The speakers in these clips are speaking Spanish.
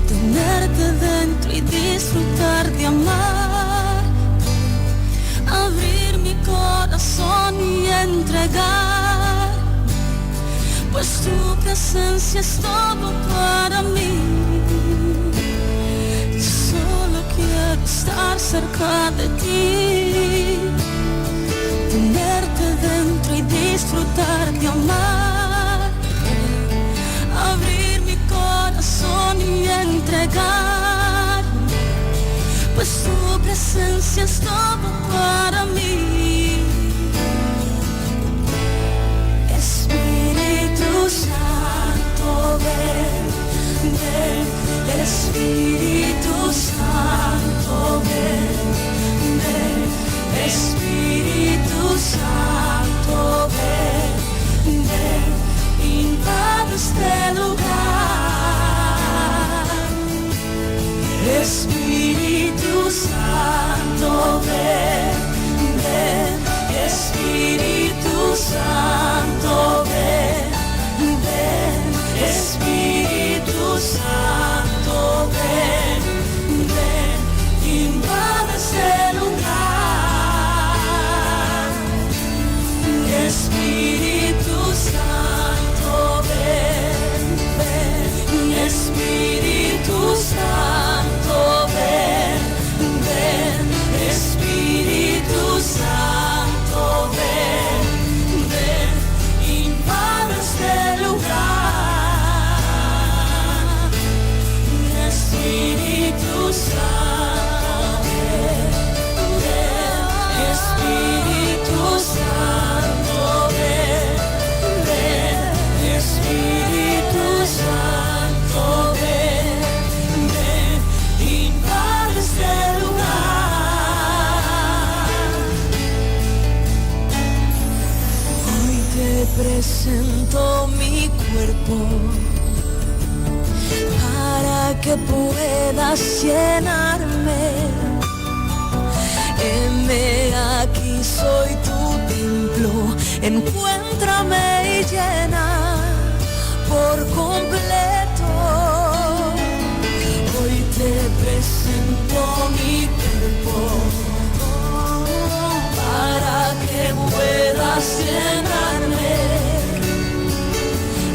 tenerte dentro y disfrutar de amar, abrir mi corazón y entregar, pues tu presencia es todo para mí. Yo solo quiero estar cerca de ti, tenerte dentro y disfrutar de amar, abrir mi corazón y entregar, pues tu presencia es todo para mí. Espíritu Santo, ven, ven, Espíritu Santo, ven, ven, Espíritu Santo, ven, ven, invade este lugar. Espíritu Santo, ven, ven, Espíritu Santo, ven, ven, Espíritu Santo, ven, ven, invade este lugar. Espíritu Santo, ven, ven, Espíritu Santo, ven, ven, Espíritu Santo, ven, ven, invade este lugar. Espíritu Santo, ven, ven, Espíritu Santo, ven, ven, Espíritu Santo, ven, ven, invade este lugar. Hoy te presento mi cuerpo para que puedas llenarme. Heme aquí, soy tu templo, encuéntrame y llena por completo. Hoy te presento mi cuerpo para que puedas llenarme.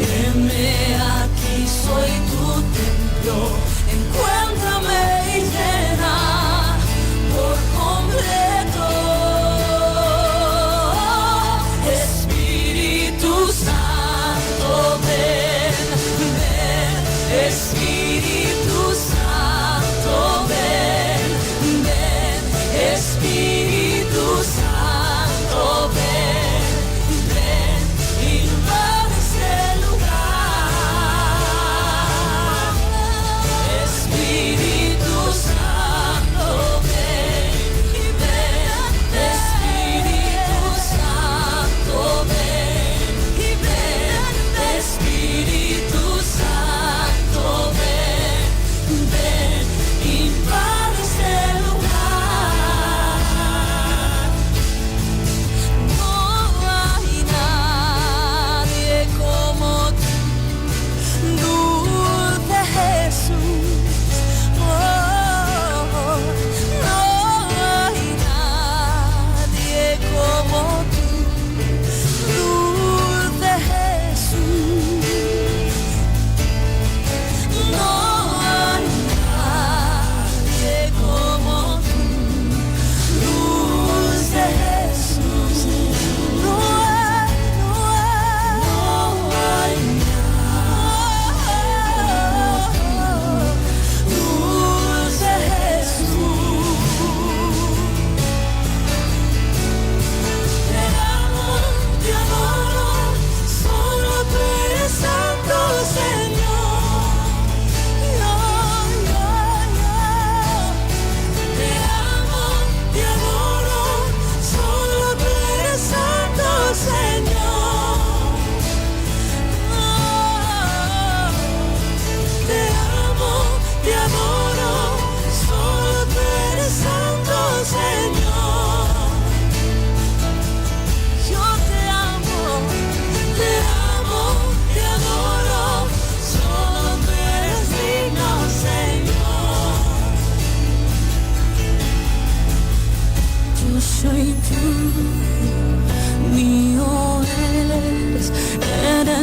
Heme aquí, soy tu templo, encuéntrame y llena por completo. Espíritu Santo, ven, ven, Espíritu Santo, ven, ven, Espíritu Santo, ven,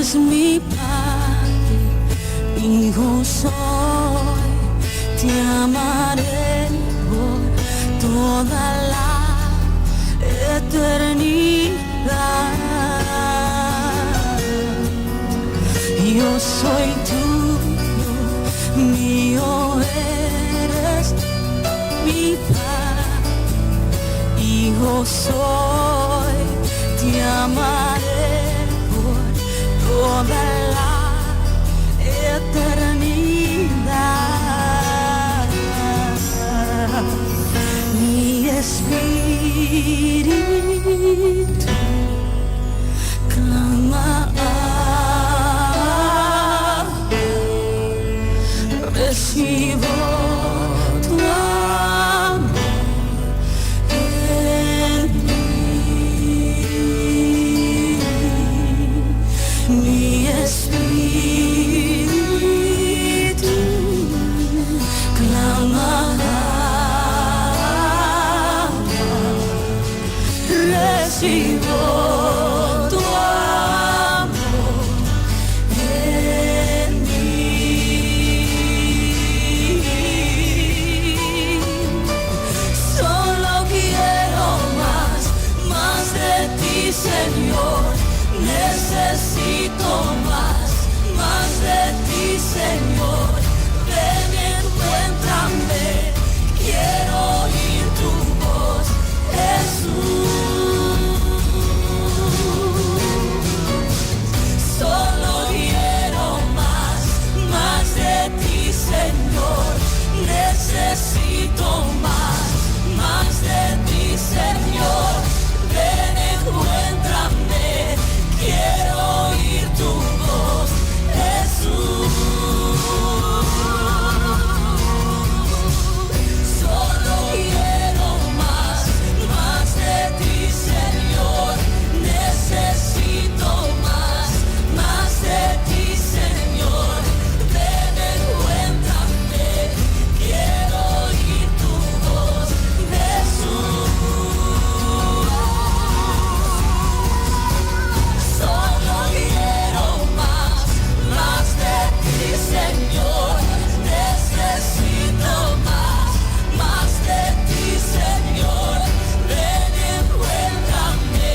eres mi Padre, Hijo soy, te amaré por toda la eternidad. Yo soy tuyo, mío eres, mi Padre, Hijo soy, te amaré por toda la eternidad. Mi espíritu clama, recibo tu amor en mí. Mi espíritu clama, recibo tu amor en mí. Solo quiero más de ti, Señor. Necesito más de ti, Señor. Ven, encuéntrame, quiero oír tu voz, Jesús. Solo quiero más de ti, Señor. Necesito más de ti, Señor. Ven, encuéntrame, quiero oír tu voz, Jesús. Solo quiero más de ti, Señor. Necesito más de ti, Señor. Ven, encuéntrame, quiero oír tu voz, Jesús. Solo quiero más de ti, Señor. Necesito más de ti, Señor. Ven, encuéntrame,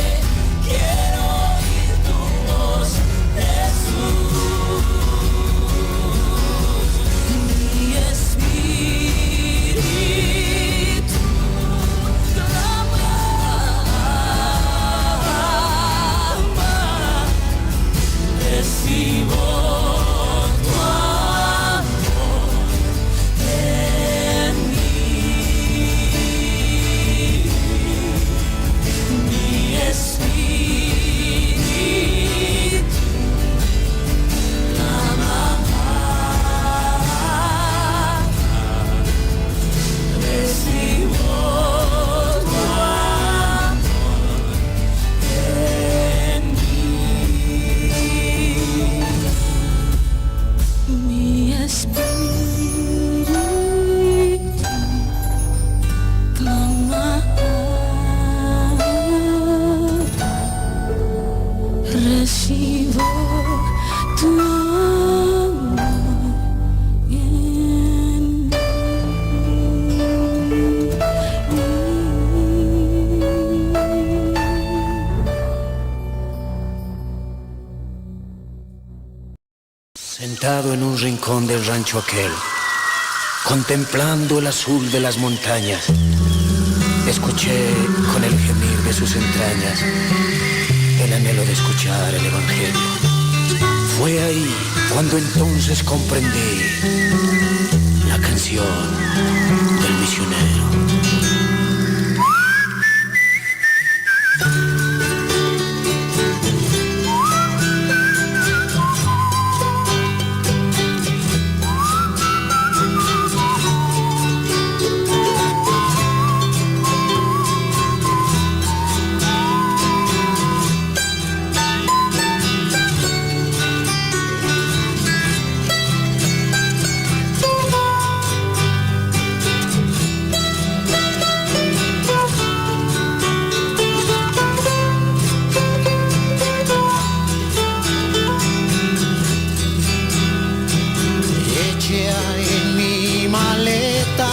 quiero oír tu voz, Jesús. Mi espíritu clama, recibo tu amor en mí. Mi espíritu clama, recibo tu amor en mí. Mi espíritu clama, recibo tu amor en mí. Sentado en un rincón del rancho aquel, contemplando el azul de las montañas, escuché con el gemir de sus entrañas el anhelo de escuchar el evangelio. Fue ahí cuando entonces comprendí la canción del misionero. Eché en mi maleta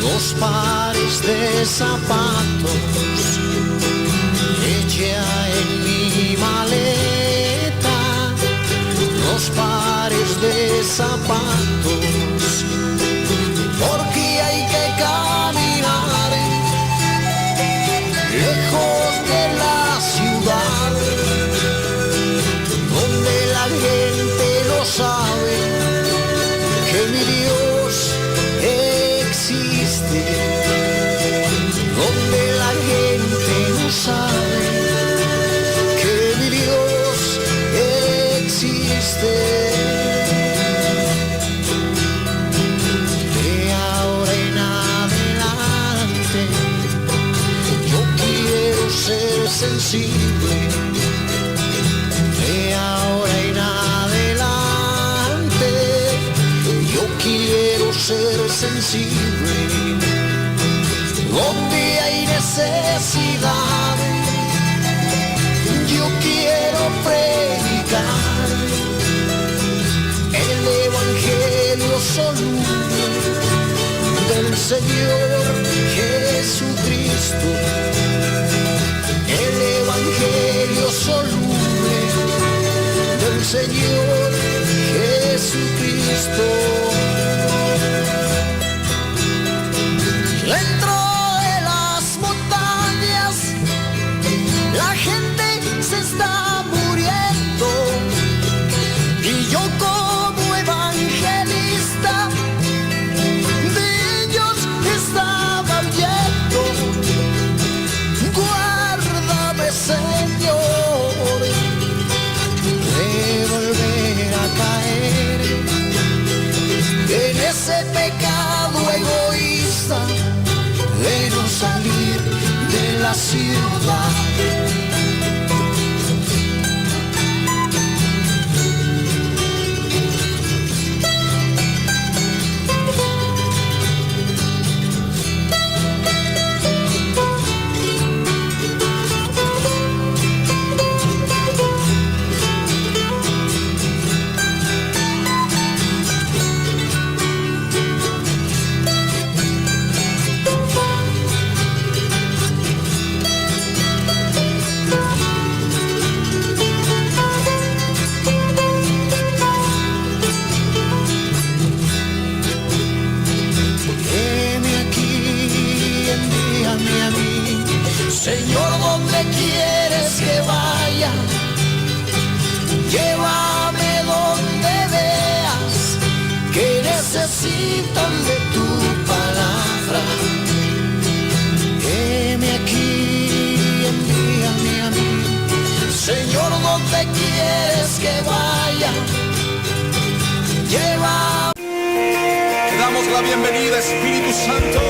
2 pares de zapatos. Eché en mi maleta 2 pares de zapatos, porque hay que caminar lejos de la ciudad, donde la gente no sabe que mi Dios existe, donde la gente no sabe que mi Dios existe. De ahora en adelante yo quiero ser sensible. De ahora en adelante yo quiero ser sensible. Donde hay necesidad yo quiero predicar el evangelio soluble del Señor Jesucristo. El evangelio soluble del Señor Jesucristo. Dentro de las montañas la gente se está muriendo, y yo como evangelista de ellos estaba huyendo. Guárdame, Señor, de volver a caer en ese pecado egoísta de no salir de la ciudad. Señor, ¿dónde quieres que vaya? Llévame donde veas que necesitan de tu palabra. Heme aquí, envíame a mí. Señor, ¿dónde quieres que vaya? Llévame. Te damos la bienvenida, Espíritu Santo.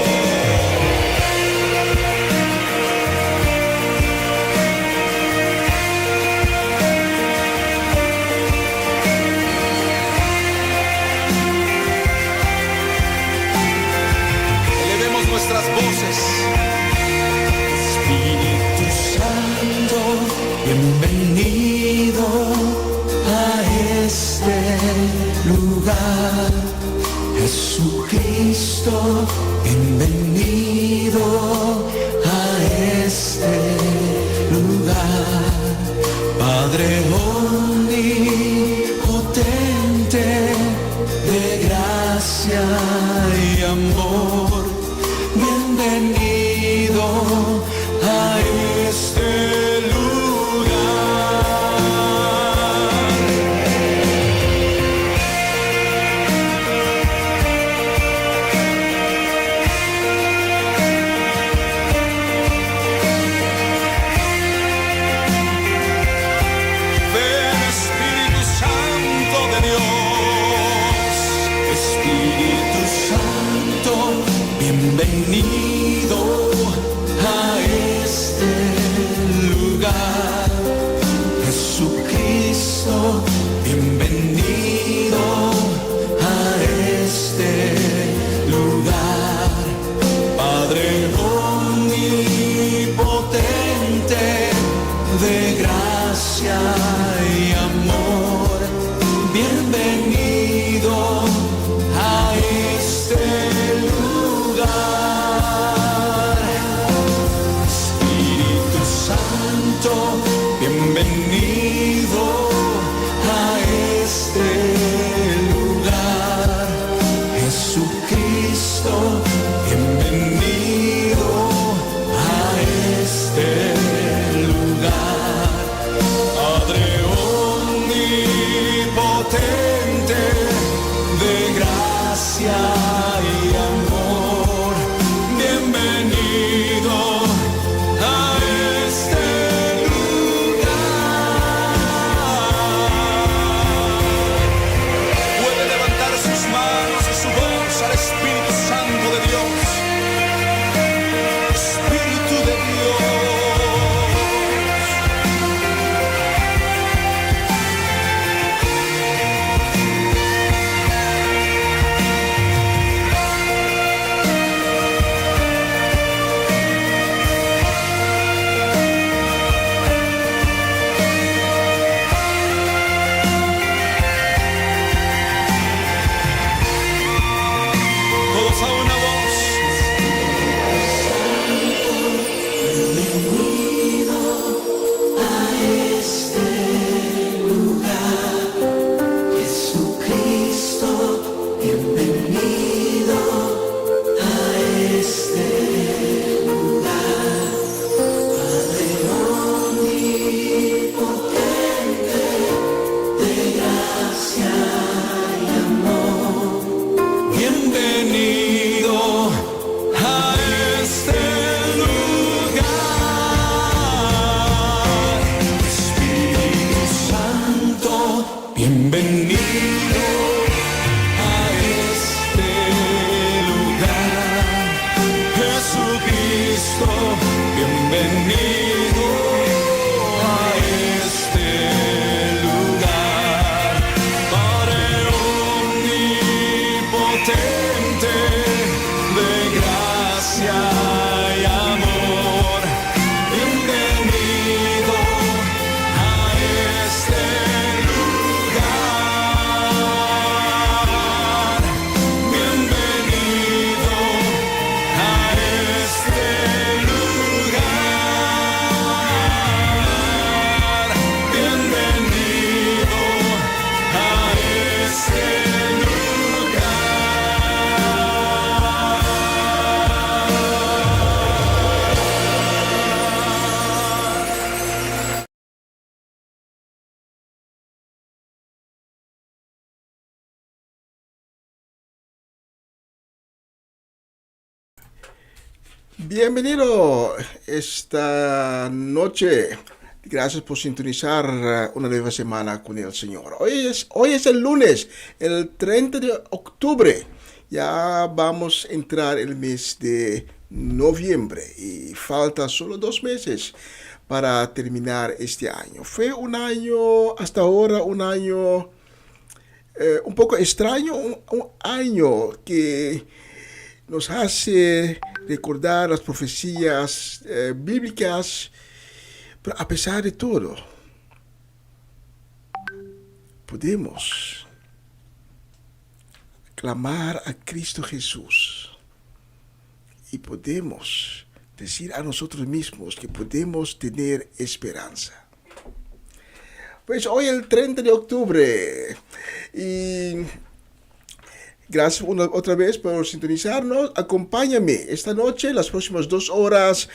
Nuestras voces. Espíritu Santo, bienvenido a este lugar. Jesucristo, bienvenido a este lugar. Padre omnipotente, de gracia y amor, bienvenido a este Ven, Espíritu Santo de Dios. Espíritu Santo, bienvenido a este lugar. Jesucristo, bienvenido a este lugar. Padre omnipotente, de gracia y amor, bienvenido gracia y amor. Bienvenido a este lugar. Puede levantar sus manos y su voz al Espíritu Santo de Dios. Espíritu de Dios. Todos a una voz. Jesucristo, bienvenido a este lugar. Padre omnipotente, de gracia y amor. Bienvenido a este lugar. Espíritu Santo, bienvenido a este lugar. Jesucristo, bienvenido a este lugar. Padre omnipotente, de gracia y amor. Bienvenido a este lugar. Bienvenido a este lugar. Bienvenido a este Bienvenido esta noche. Gracias por sintonizar una nueva semana con el Señor. Hoy es el lunes, el 30 de octubre. Ya vamos a entrar el mes de noviembre y falta solo 2 meses para terminar este año. Fue un año, hasta ahora, un año un poco extraño, un año que nos hace recordar las profecías bíblicas, pero a pesar de todo, podemos clamar a Cristo Jesús y podemos decir a nosotros mismos que podemos tener esperanza. Pues hoy el 30 de octubre y gracias otra vez por sintonizarnos. Acompáñame esta noche, las próximas 2 horas,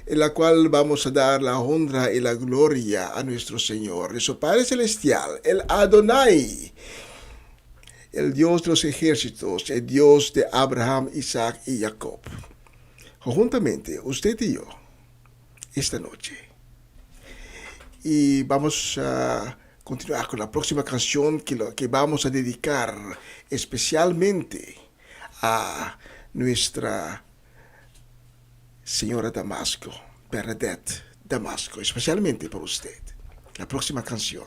en la cual vamos a dar la honra y la gloria a nuestro Señor, nuestro Padre Celestial, el Adonai, el Dios de los ejércitos, el Dios de Abraham, Isaac y Jacob. Conjuntamente, usted y yo, esta noche. Y vamos a continuar con la próxima canción que vamos a dedicar especialmente a Nuestra Señora Damasco, Bernadette Damasco, especialmente por usted. La próxima canción.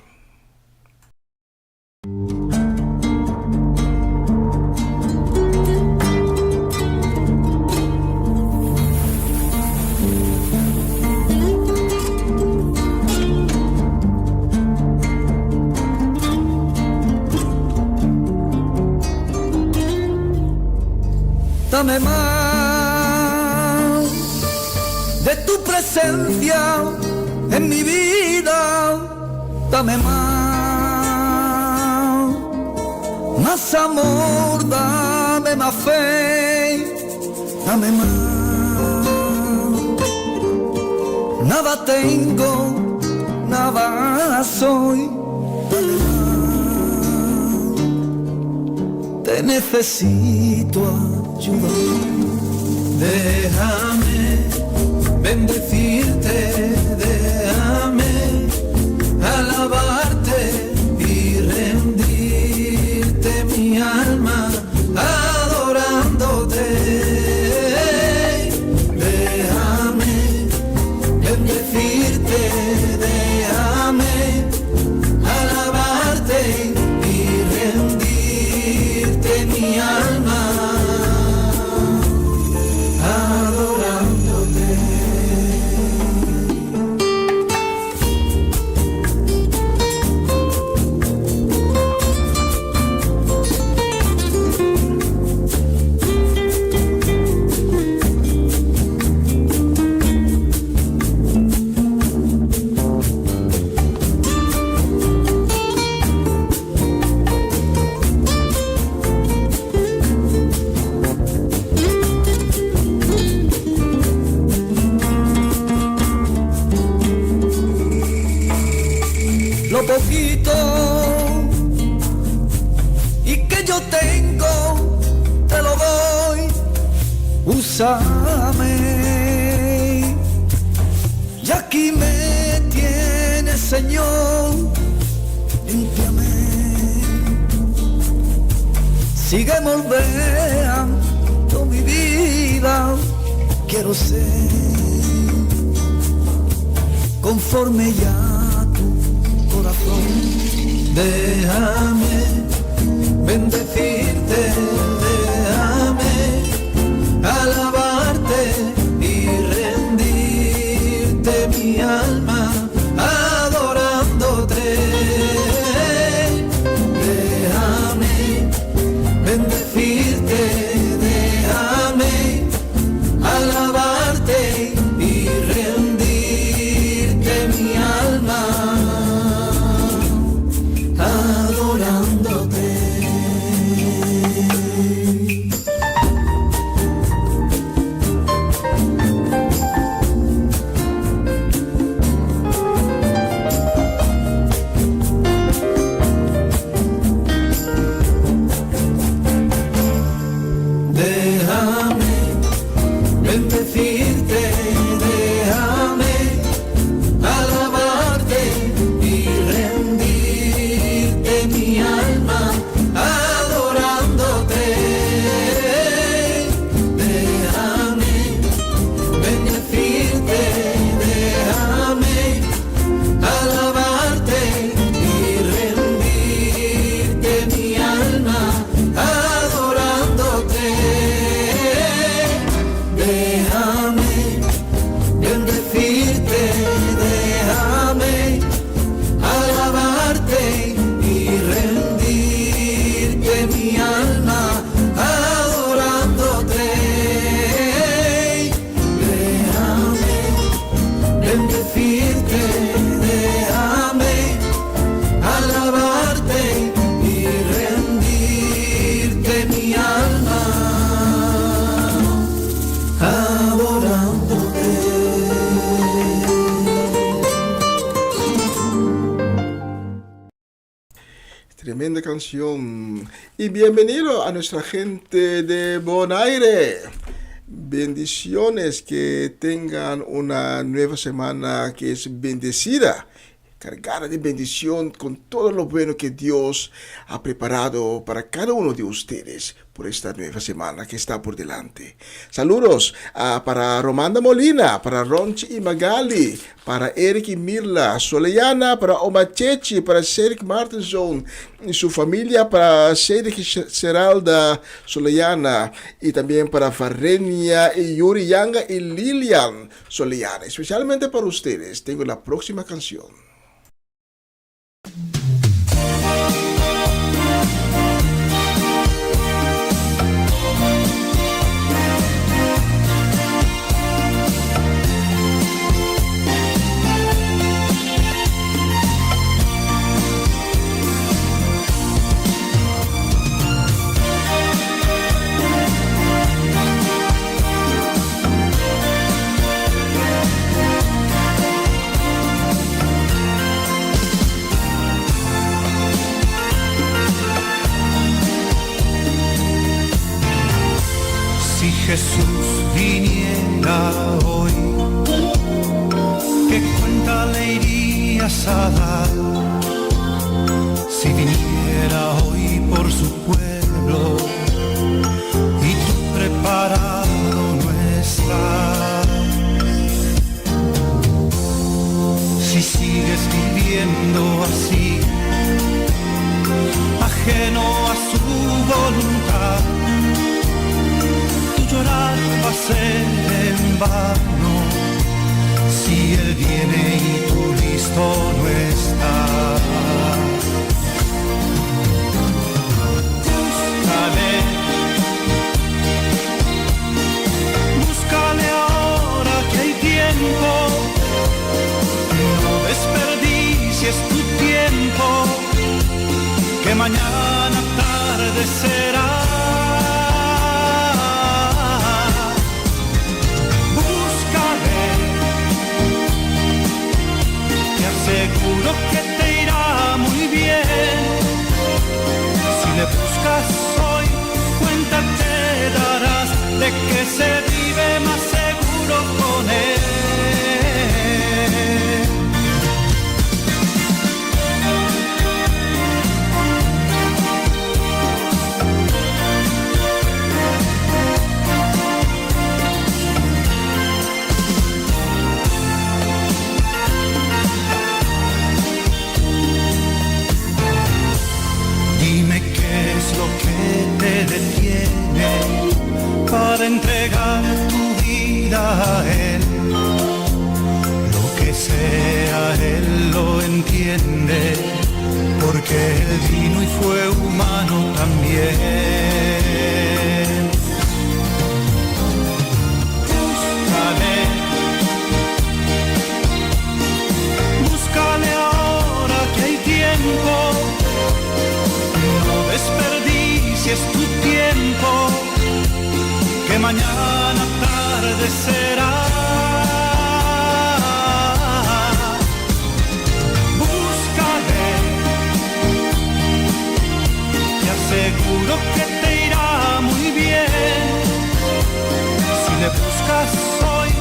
Dame más de tu presencia en mi vida. Dame más amor, dame más fe, dame más. Nada tengo, nada soy. te necesito ayudar. Déjame bendecirte, déjame alabarte y rendirte mi alma adorándote. Déjame bendecirte, déjame alabarte y rendirte mi alma adorándote. Lo poquito y que yo tengo te lo doy, úsame. Y aquí me tienes, Señor, límpiame. Sigue moldeando mi vida, quiero ser conforme ya. Déjame bendecirte, déjame alabarte y rendirte mi alma adorándote. Déjame bendecirte, déjame alabarte y rendirte mi alma adorándote. Déjame bendecirte, déjame alabarte y rendirte mi alma adorándote. Déjame bendecirte, déjame alabarte y rendirte mi alma adorándote. Déjame bendecirte, déjame alabarte y rendirte mi alma adorándote. Déjame bendecirte, déjame alabarte y rendirte mi alma adorándote. Tremenda canción. Y bienvenido a nuestra gente de Bonaire. Bendiciones, que tengan una nueva semana que es bendecida, cargada de bendición con todo lo bueno que Dios ha preparado para cada uno de ustedes por esta nueva semana que está por delante. Saludos para Romanda Molina, para Ronchi y Magali, para Eric y Mirla, Soleyana, para Omachechi, para Cedric Martinson y su familia, para Cedric y Seralda Soleyana, y también para Farrenia y Yuri Yanga y Lilian Soleyana. Especialmente para ustedes tengo la próxima canción. Jesús viniera hoy, ¿qué cuenta le irías a dar? Si viniera hoy por su pueblo y tú preparado no estás. Si sigues viviendo así, ajeno a su voluntad, tu llorar va a ser en vano. Si Él viene y tú listo no estás. Búscale ahora que hay tiempo, no desperdicies tu tiempo, que mañana tarde será. Búscale, te aseguro que te irá muy bien. Si le buscas hoy, cuenta te darás de que se vive más seguro con Él. Dime qué es lo que te detiene para entregar tu vida a Él. Lo que sea Él lo entiende, porque Él vino y fue humano también. Búscale, búscale ahora que hay tiempo, no desperdicies tu tiempo, que mañana tarde será. Búscale, te aseguro que te irá muy bien. Si le buscas hoy,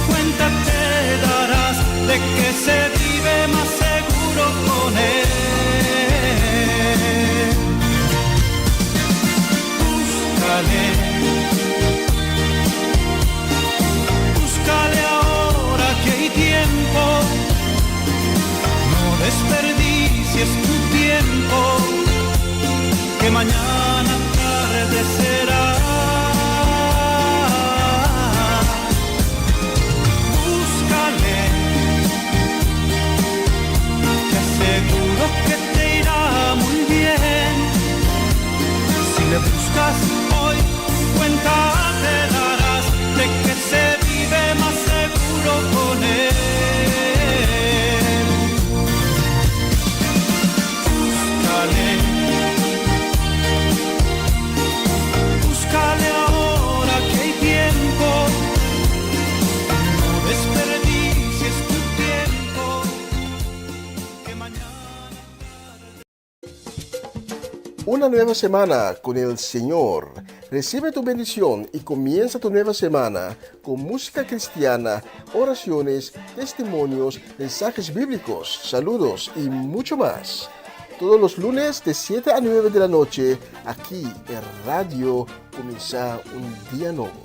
cuenta te darás de que se vive más seguro con Él. Búscale, búscale ahora que hay tiempo, no desperdicies tu tiempo, que mañana tarde será. Búscale, te aseguro que te irá muy bien. Si le buscas hoy, cuenta te darás de que se vive más seguro con Él. Búscale, búscale ahora que hay tiempo, no desperdicies tu tiempo, que mañana. Una nueva semana con el Señor. Recibe tu bendición y comienza tu nueva semana con música cristiana, oraciones, testimonios, mensajes bíblicos, saludos y mucho más. Todos los lunes de 7 a 9 de la noche, aquí en Radio Comienza un Día Nuevo.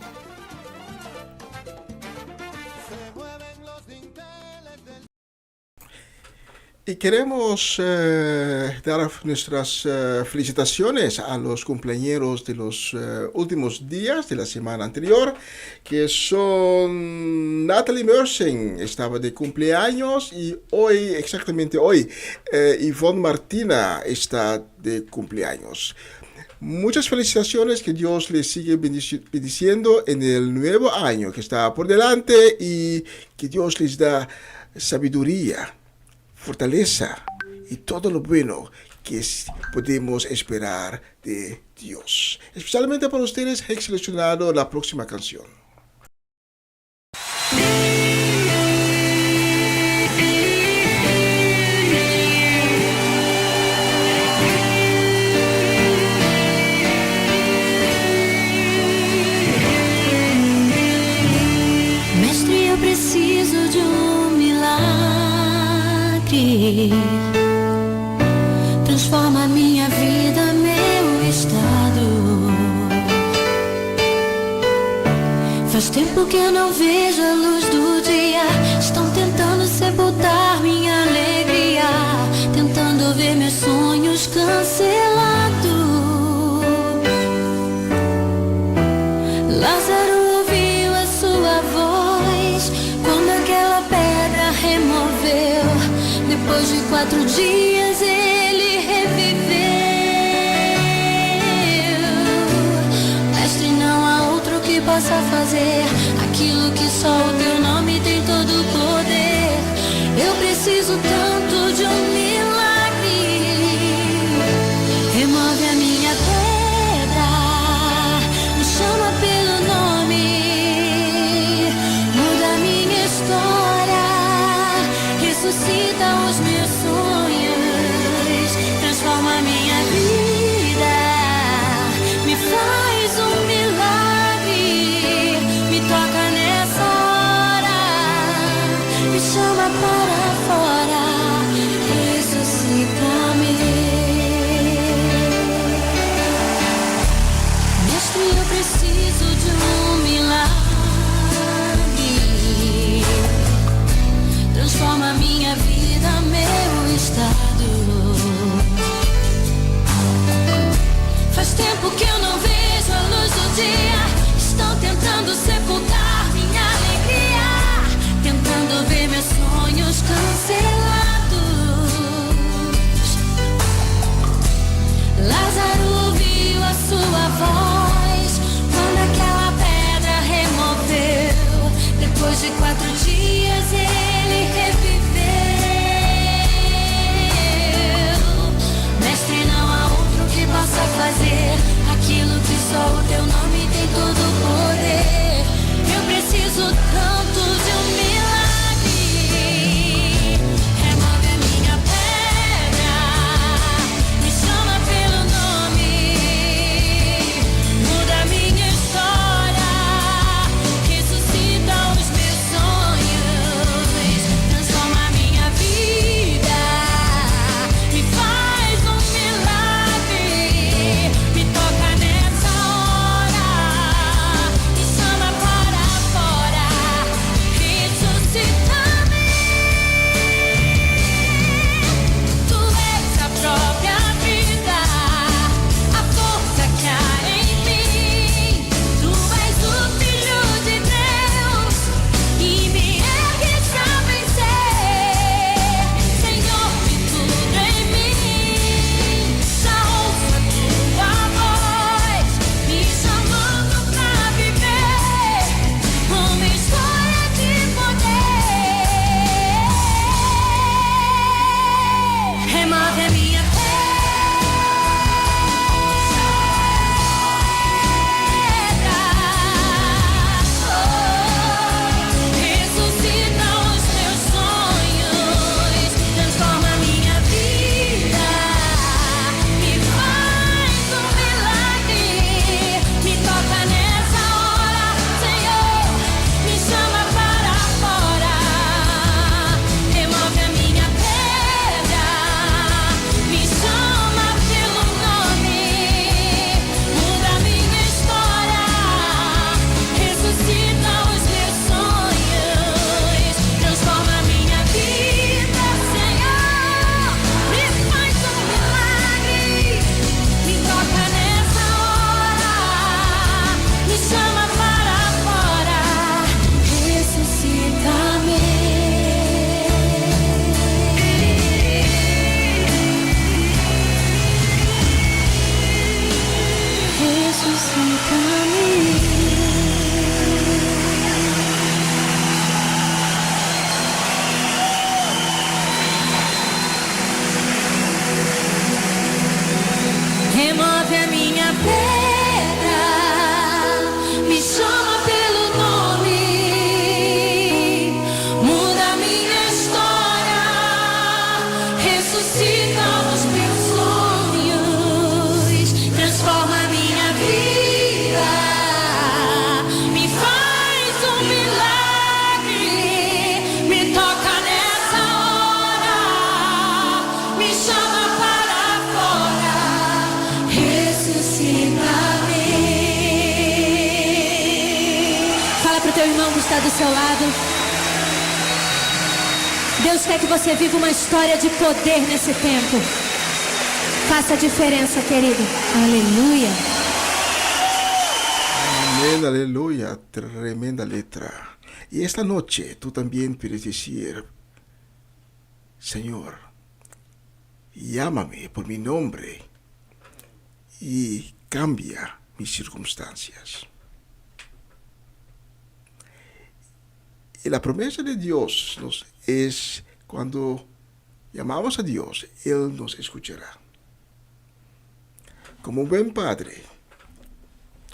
Y queremos dar nuestras felicitaciones a los cumpleañeros de los últimos días de la semana anterior, que son Natalie Mersing, estaba de cumpleaños, y hoy, exactamente hoy, Yvonne Martina está de cumpleaños. Muchas felicitaciones, que Dios les sigue bendiciendo en el nuevo año que está por delante, y que Dios les da sabiduría, fortaleza y todo lo bueno que podemos esperar de Dios. Especialmente para ustedes he seleccionado la próxima canción. Faz tempo que eu não vejo a luz do dia. Estão tentando sepultar minha alegria, tentando ver meus sonhos cancelados. Lázaro ouviu a sua voz quando aquela pedra removeu. Depois de 4 dias ele reviveu. Mestre, não há outro que possa fazer aquilo que só o teu nome tem todo o poder. Eu preciso tanto de um milagre. Remove a minha pedra, me chama pelo nome, muda a minha história, ressuscita os meus sonhos, transforma a minha vida, me faz um milagre, me toca nessa hora, me chama para fora, ressuscita-me. Mestre, eu preciso de um milagre, transforma minha vida, meu estado. Faz tempo que eu não vejo a luz do dia. Estão tentando sepultar minha alegria, tentando ver meus sonhos cancelados. Lázaro ouviu a sua voz quando aquela pedra removeu. Depois de 4 dias ele reviveu. Mestre, não há outro que possa fazer aquilo que só o teu nome tem todo o poder. Eu preciso tanto de um milagre. Remove a minha pedra, me chama pelo nome, muda a minha história, ressuscita os meus sonhos, transforma a minha vida, me faz um milagre, me toca nessa hora, me chama para fora, ressuscita-me. Tu és a própria vida, a força que há em mim. Tu és o Filho de Deus e me ergues a vencer. Senhor, vi tudo em mim, já ouço a tua voz, me chamando pra viver uma história de poder. Remove a minha pedra, ressuscita os meus sonhos, transforma a minha vida, me faz um milagre, me toca nessa hora, Senhor, me chama para fora, remove a minha pedra, me chama pelo nome, muda a minha história, ressuscita os meus sonhos, transforma a minha vida, Senhor, me faz um milagre, me toca nessa hora, me chama para fora, ressuscita-me. Remove a minha pedra, me chama pelo nome, muda a minha história, ressuscita os meus sonhos, transforma a minha vida, me faz um milagre, me toca nessa hora, me chama para fora, ressuscita. seu irmão que está do seu lado. Deus quer que você viva uma história de poder nesse tempo. Faça a diferença, querido. Aleluya. Amén, aleluya. Tremenda letra. Y esta noche tú también puedes decir, Señor, llámame por mi nombre y cambia mis circunstancias. Y la promesa de Dios es cuando llamamos a Dios, Él nos escuchará. Como un buen padre,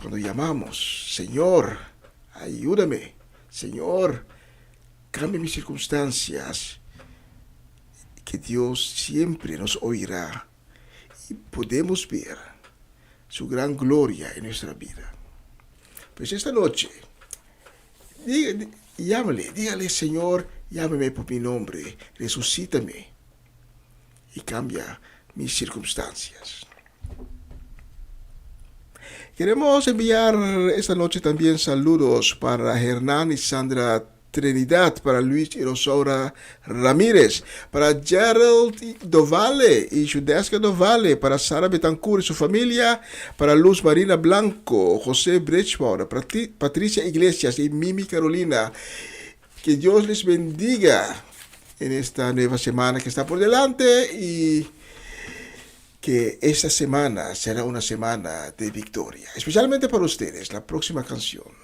cuando llamamos, Señor, ayúdame, Señor, cambia mis circunstancias, que Dios siempre nos oirá y podemos ver su gran gloria en nuestra vida. Pues esta noche, dígale, Señor, llámame por mi nombre, resucítame y cambia mis circunstancias. Queremos enviar esta noche también saludos para Hernán y Sandra Trinidad, para Luis y Rosaura Ramírez, para Gerald Dovale y Judesca Dovale, para Sara Betancourt y su familia, para Luz Marina Blanco, José Brechbauer, para Patricia Iglesias y Mimi Carolina. Que Dios les bendiga en esta nueva semana que está por delante y que esta semana será una semana de victoria. Especialmente para ustedes, la próxima canción.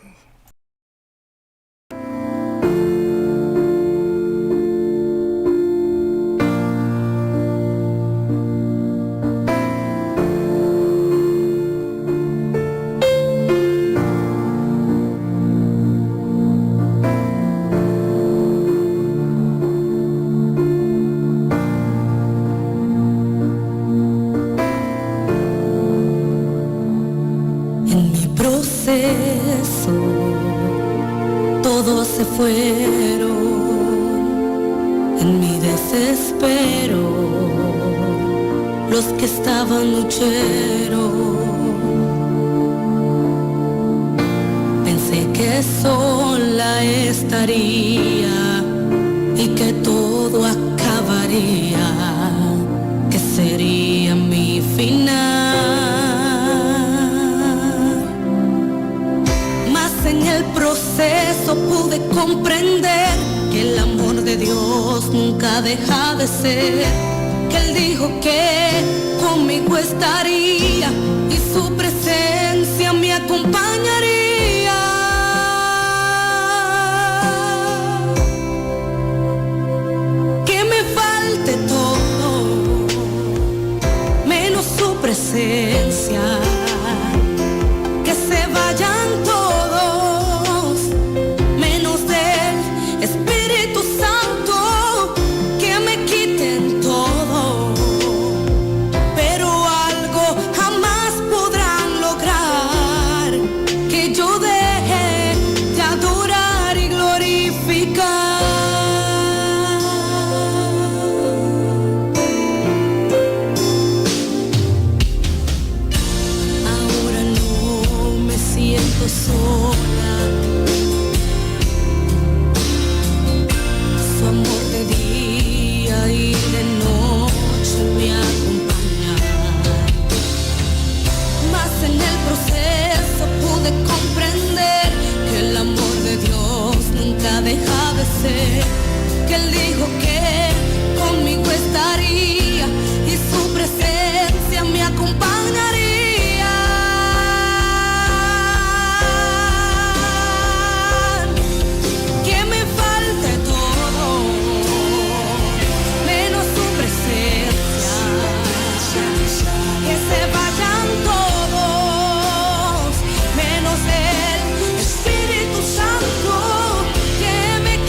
Todos se fueron en mi desespero, los que estaban lucheros. Pensé que sola estaría y que todo acabaría, que sería mi final. En el proceso pude comprender que el amor de Dios nunca deja de ser, que Él dijo que conmigo estaría y su presencia me acompañaría. Que me falte todo, menos su presencia, que se vayan todos que Él dijo que conmigo estaría y su presencia me acompañaría. Que me falte todo, menos su presencia, que se vayan todos, menos el Espíritu Santo. Todo,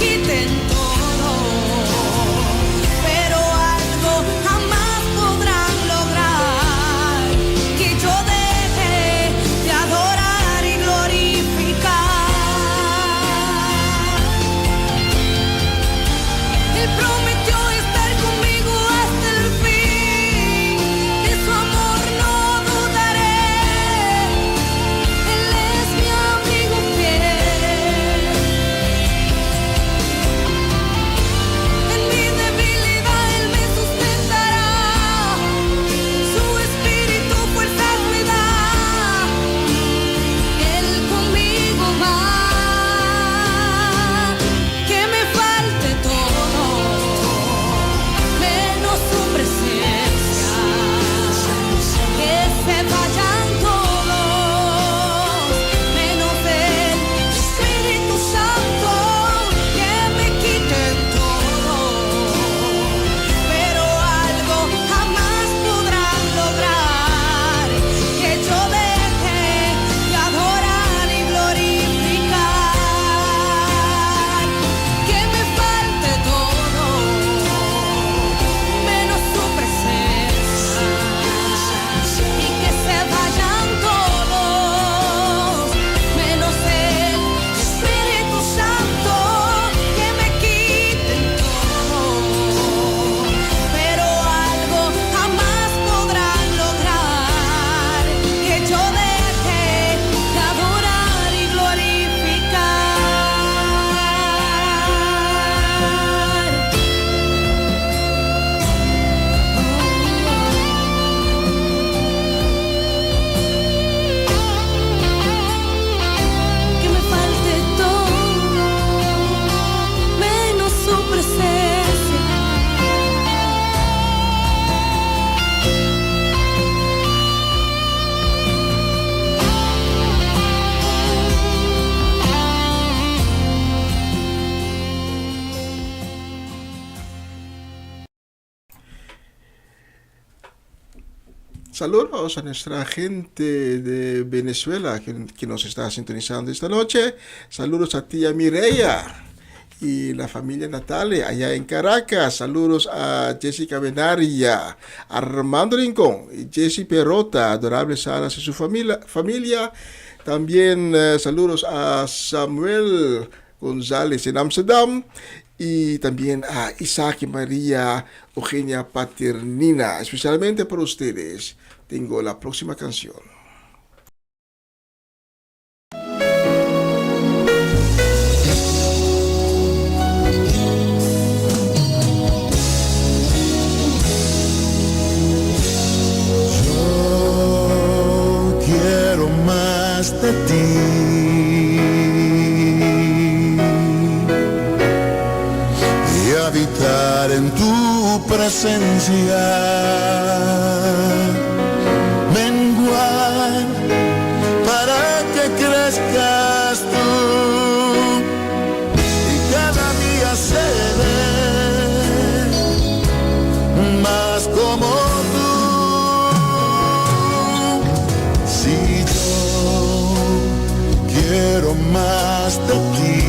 pero algo Saludos a nuestra gente de Venezuela que nos está sintonizando esta noche. Saludos a tía Mireya y la familia Natale allá en Caracas. Saludos a Jessica Benaria, Armando Rincón y Jessy Perrota, adorables Saras y su familia. También saludos a Samuel González en Amsterdam y también a Isaac y María Eugenia Paternina. Especialmente para ustedes tengo la próxima canción. De ti y habitar en tu presencia, menguar para que crezcas tú y cada día seré más como tú. Si quiero más de ti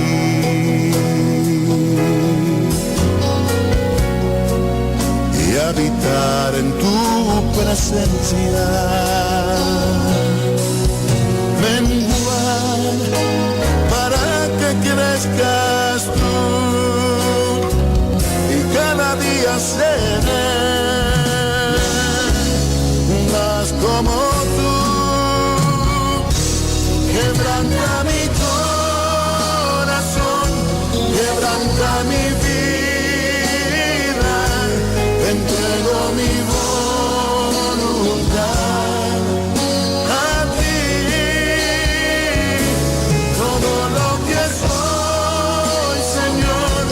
y habitar en tu presencia, menguar para que crezcas tú y cada día seré más como tú. Quebranta mi corazón, quebranta mi vida, te entrego mi voluntad a ti. Todo lo que soy, Señor,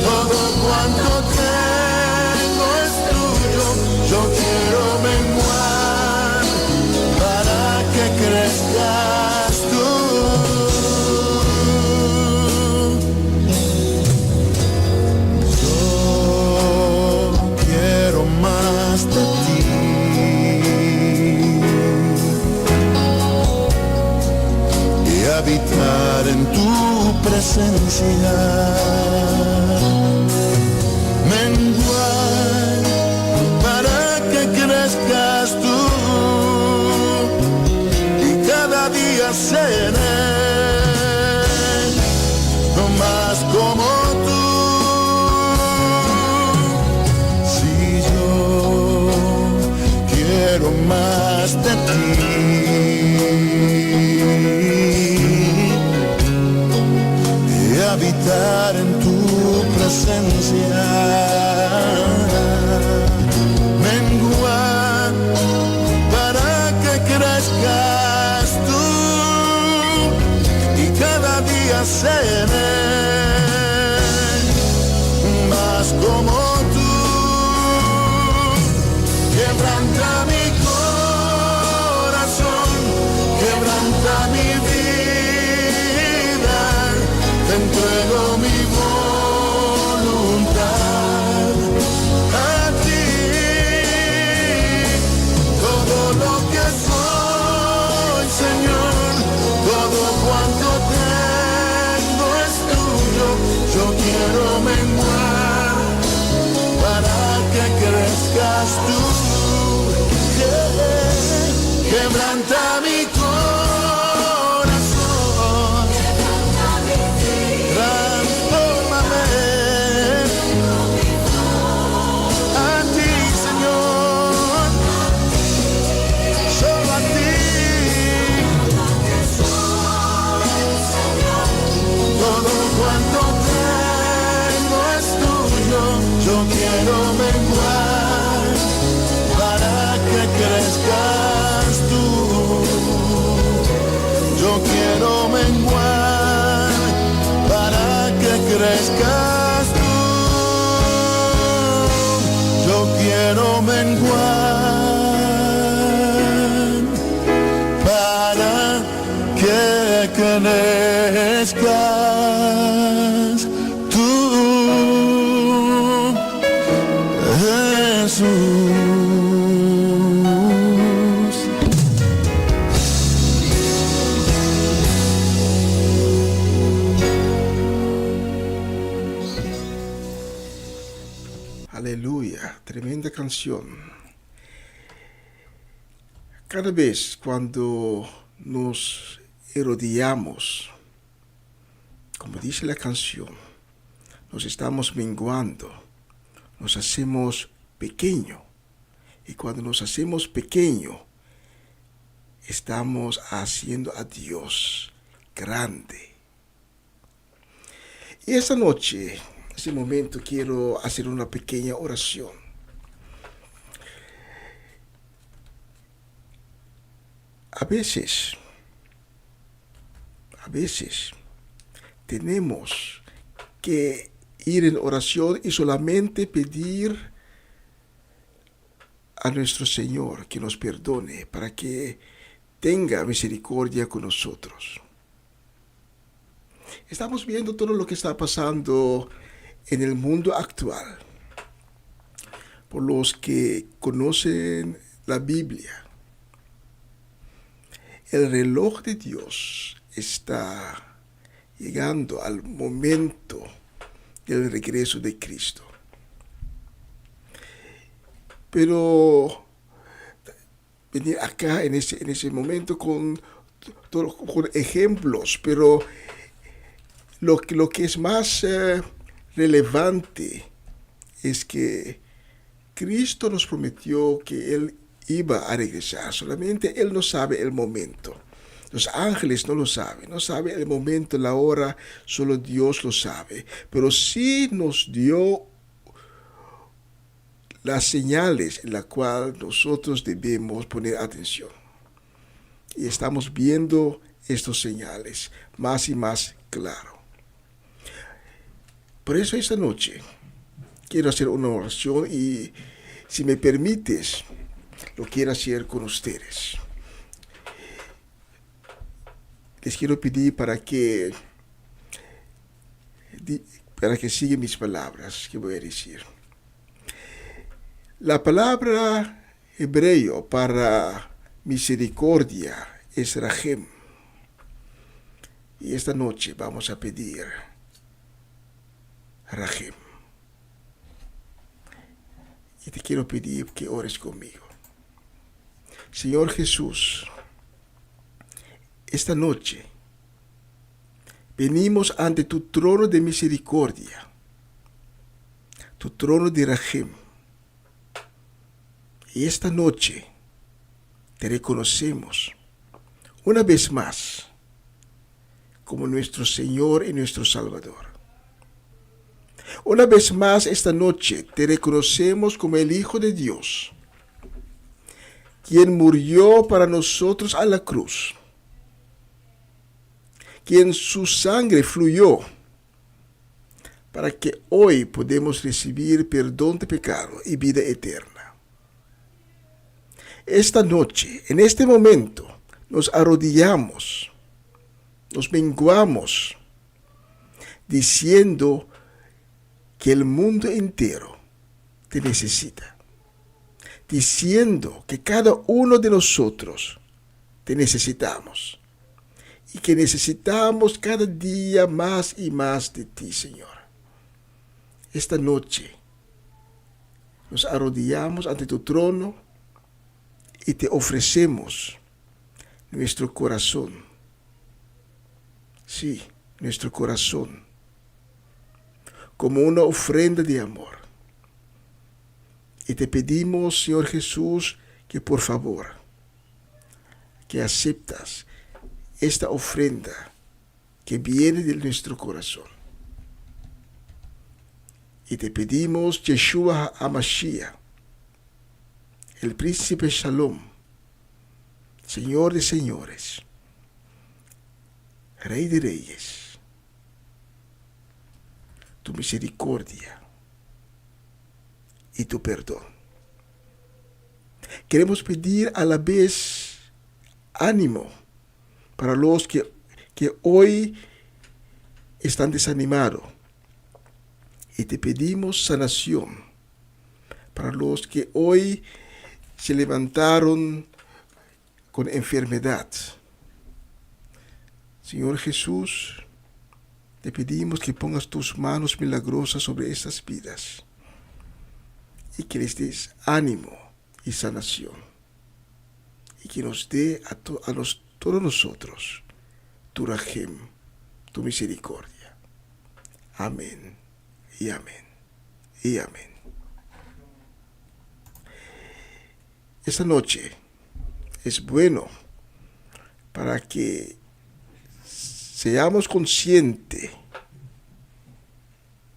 todo cuanto tengo es tuyo. Yo quiero menguar para que crezcas tú. Habitar en tu presencia, menguar para que crezcas tú y cada día seré no más como tú. Si yo quiero más de ti habitar en tu presencia, menguar para que crezcas tú y cada día seré más como tú. Quebranta mi corazón, quebranta mi vida, te entrego mi voluntad a ti. Todo lo que soy, Señor, todo cuanto tengo es tuyo. Yo quiero menguar para que crezcas tú. Quebranta mi corazón, transfórmame a ti, Señor, solo a ti. Todo cuanto tengo es tuyo. Yo quiero menguar para que crezcas tú. Yo quiero menguar para que crezcas tú. Yo quiero menguar para que crezcas tú, Jesús. tremenda canción. Cada vez cuando nos arrodillamos, como dice la canción, nos estamos menguando, nos hacemos pequeño. Y cuando nos hacemos pequeño, estamos haciendo a Dios grande. Y esta noche, en este momento, quiero hacer una pequeña oración. A veces tenemos que ir en oración y solamente pedir a nuestro Señor que nos perdone para que tenga misericordia con nosotros. Estamos viendo todo lo que está pasando en el mundo actual. Por los que conocen la Biblia, el reloj de Dios está llegando al momento del regreso de Cristo. Pero venir acá en ese momento con ejemplos, pero lo que es más relevante es que Cristo nos prometió que Él iba a regresar, solamente Él no sabe el momento. Los ángeles no lo saben, no sabe el momento, la hora, solo Dios lo sabe. Pero sí nos dio las señales en las cuales nosotros debemos poner atención. Y estamos viendo estas señales más y más claro. Por eso esta noche quiero hacer una oración y si me permites, lo quiero hacer con ustedes. Les quiero pedir para que sigan mis palabras que voy a decir. La palabra hebreo para misericordia es Rahem. Y esta noche vamos a pedir Rahem. Y te quiero pedir que ores conmigo. Señor Jesús, esta noche venimos ante tu trono de misericordia, tu trono de Rahem. Y esta noche te reconocemos una vez más como nuestro Señor y nuestro Salvador. Una vez más esta noche te reconocemos como el Hijo de Dios, quien murió para nosotros a la cruz, quien su sangre fluyó para que hoy podamos recibir perdón de pecado y vida eterna. Esta noche, en este momento, nos arrodillamos, nos menguamos, diciendo que el mundo entero te necesita, diciendo que cada uno de nosotros te necesitamos y que necesitamos cada día más y más de ti, Señor. Esta noche nos arrodillamos ante tu trono y te ofrecemos nuestro corazón. Sí, nuestro corazón, como una ofrenda de amor. Y te pedimos, Señor Jesús, que por favor, que aceptas esta ofrenda que viene de nuestro corazón. Y te pedimos, Yeshua HaMashiach, el príncipe Shalom, Señor de señores, Rey de reyes, tu misericordia y tu perdón. Queremos pedir a la vez ánimo para los que hoy están desanimados. Y te pedimos sanación para los que hoy se levantaron con enfermedad. Señor Jesús, te pedimos que pongas tus manos milagrosas sobre estas vidas y que les des ánimo y sanación, y que nos dé a todos nosotros tu rajem, tu misericordia. Amén y amén y amén. Esta noche es bueno para que seamos conscientes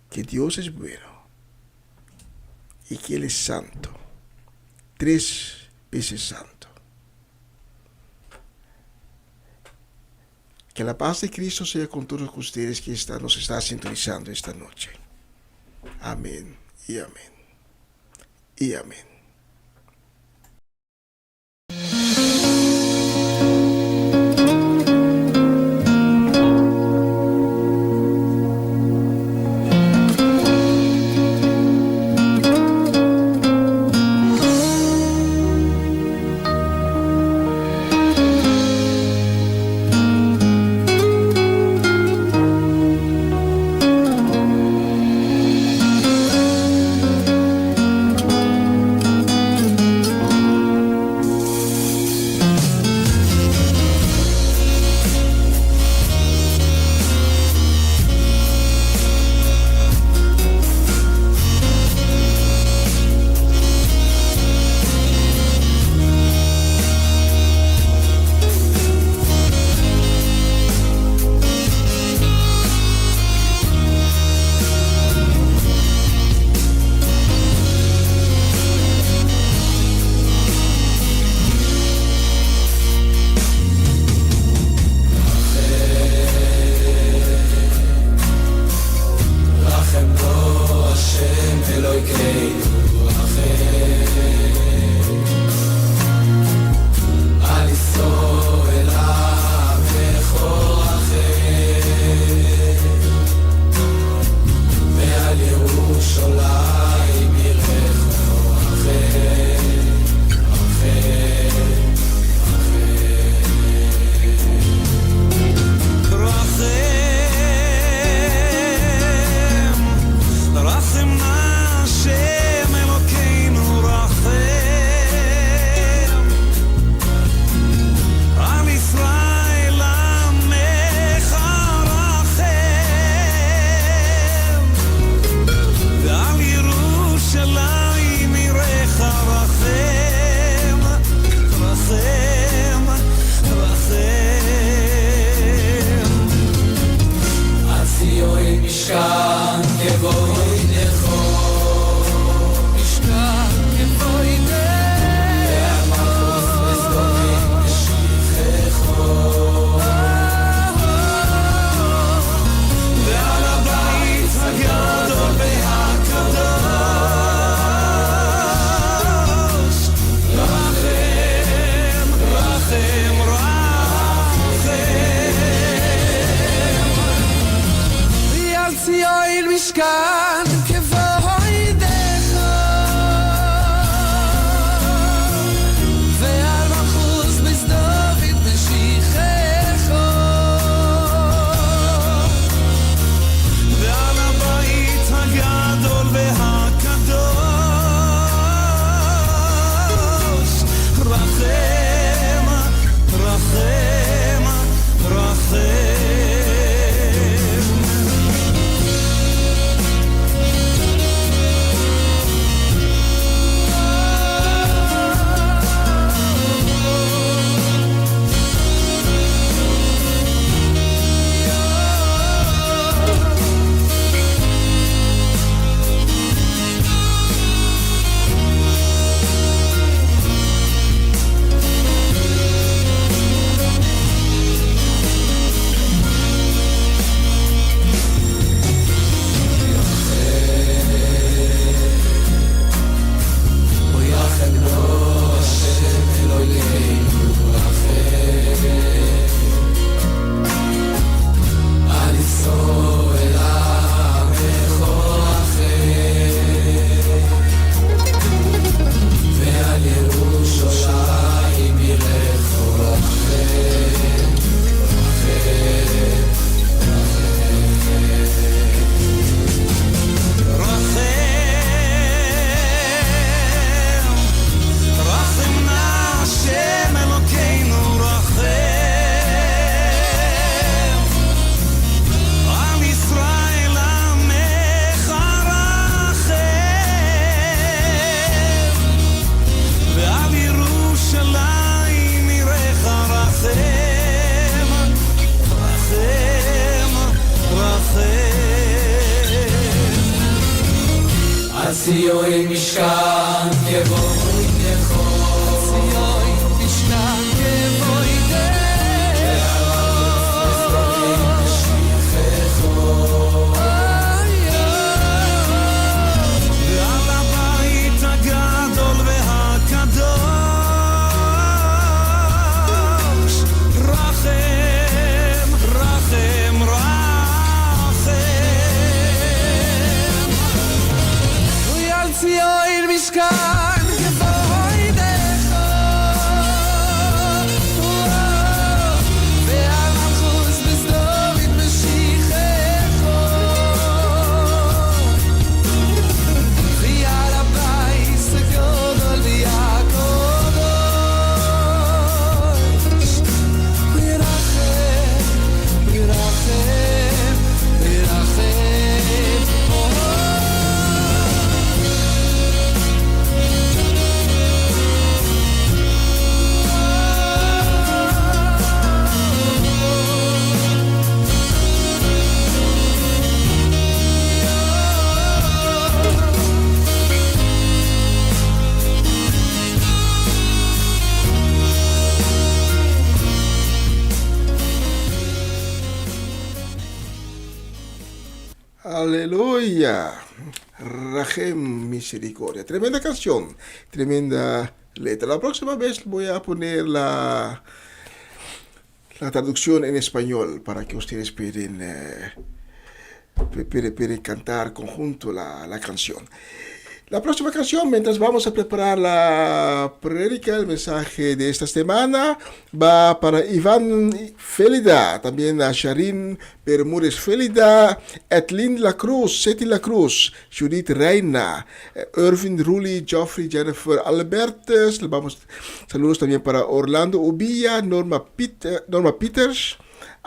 que Dios es bueno y que Él es santo, 3 veces santo. Que la paz de Cristo sea con todos ustedes que nos están sintonizando esta noche. Amén y amén y amén. משכן גבוה ציון משכן גבוה ועל הבית הגדול והקדוש רחם רחם רחם ועל ציון משכן גבוהדך ועל מלכות בסדום משיחך ועל הבית הגדול והקדוש ורחם ורחם ורחם Aleluya. Rajem misericordia. Tremenda canción, tremenda letra. La próxima vez voy a poner la traducción en español para que ustedes puedan cantar conjunto la canción. La próxima canción, mientras vamos a preparar la prédica, el mensaje de esta semana, va para Iván Félida, también a Sharin Bermúdez Félida, Etlin La Cruz, Seti La Cruz, Judith Reina, Irvin Rulli, Geoffrey, Jennifer Albertes. Saludos también para Orlando Ubilla, Norma Peters,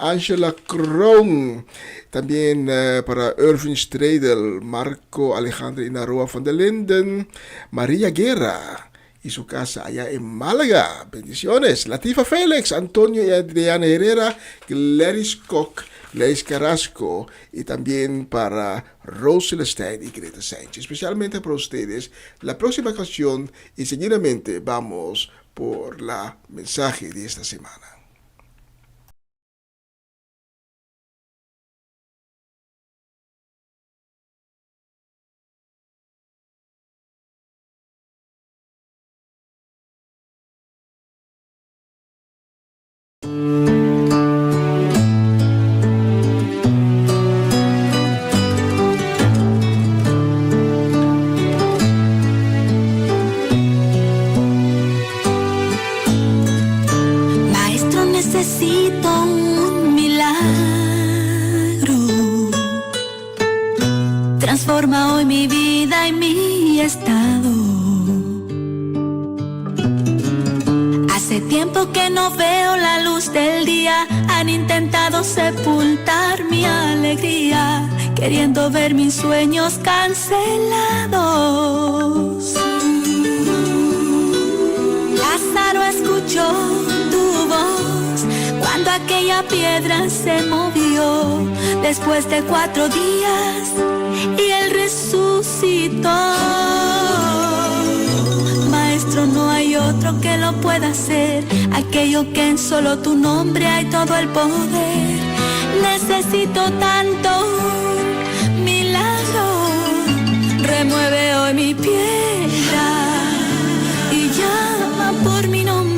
Angela Kroon, también para Irvin Stradel, Marco Alejandro Inaroa van der Linden, María Guerra y su casa allá en Málaga. Bendiciones. Latifa Félix, Antonio y Adriana Herrera, Gladys Koch, Gladys Carrasco y también para Rose Celestine y Greta Sánchez. Especialmente para ustedes, la próxima canción y seguidamente vamos por la mensaje de esta semana. Maestro, necesito un milagro. Transforma hoy mi vida y mi estado. Hace tiempo que no veo la luz del día. Han intentado sepultar mi alegría, queriendo ver mis sueños cancelados. Lázaro escuchó tu voz cuando aquella piedra se movió. Después de 4 días y él resucitó. Maestro, no hay otro que lo pueda hacer, aquello que en solo tu nombre hay todo el poder. Necesito tanto un milagro. Remueve hoy mi piedra y llama por mi nombre.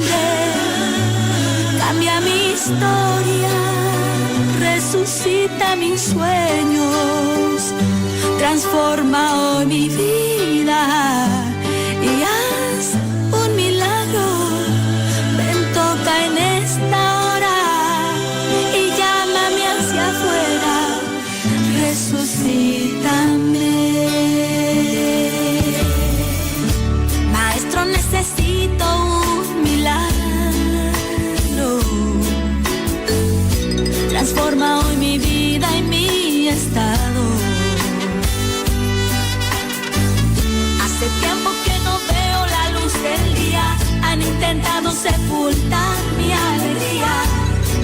Cambia mi historia, resucita mis sueños. Transforma hoy mi vida y haz un milagro. Ven, toca en esta hora y llámame hacia afuera. Resucítame. Maestro, necesito un milagro. Transforma hoy mi vida y mi estado. Hace tiempo que no veo la luz del día. Han intentado sepultar mi alegría,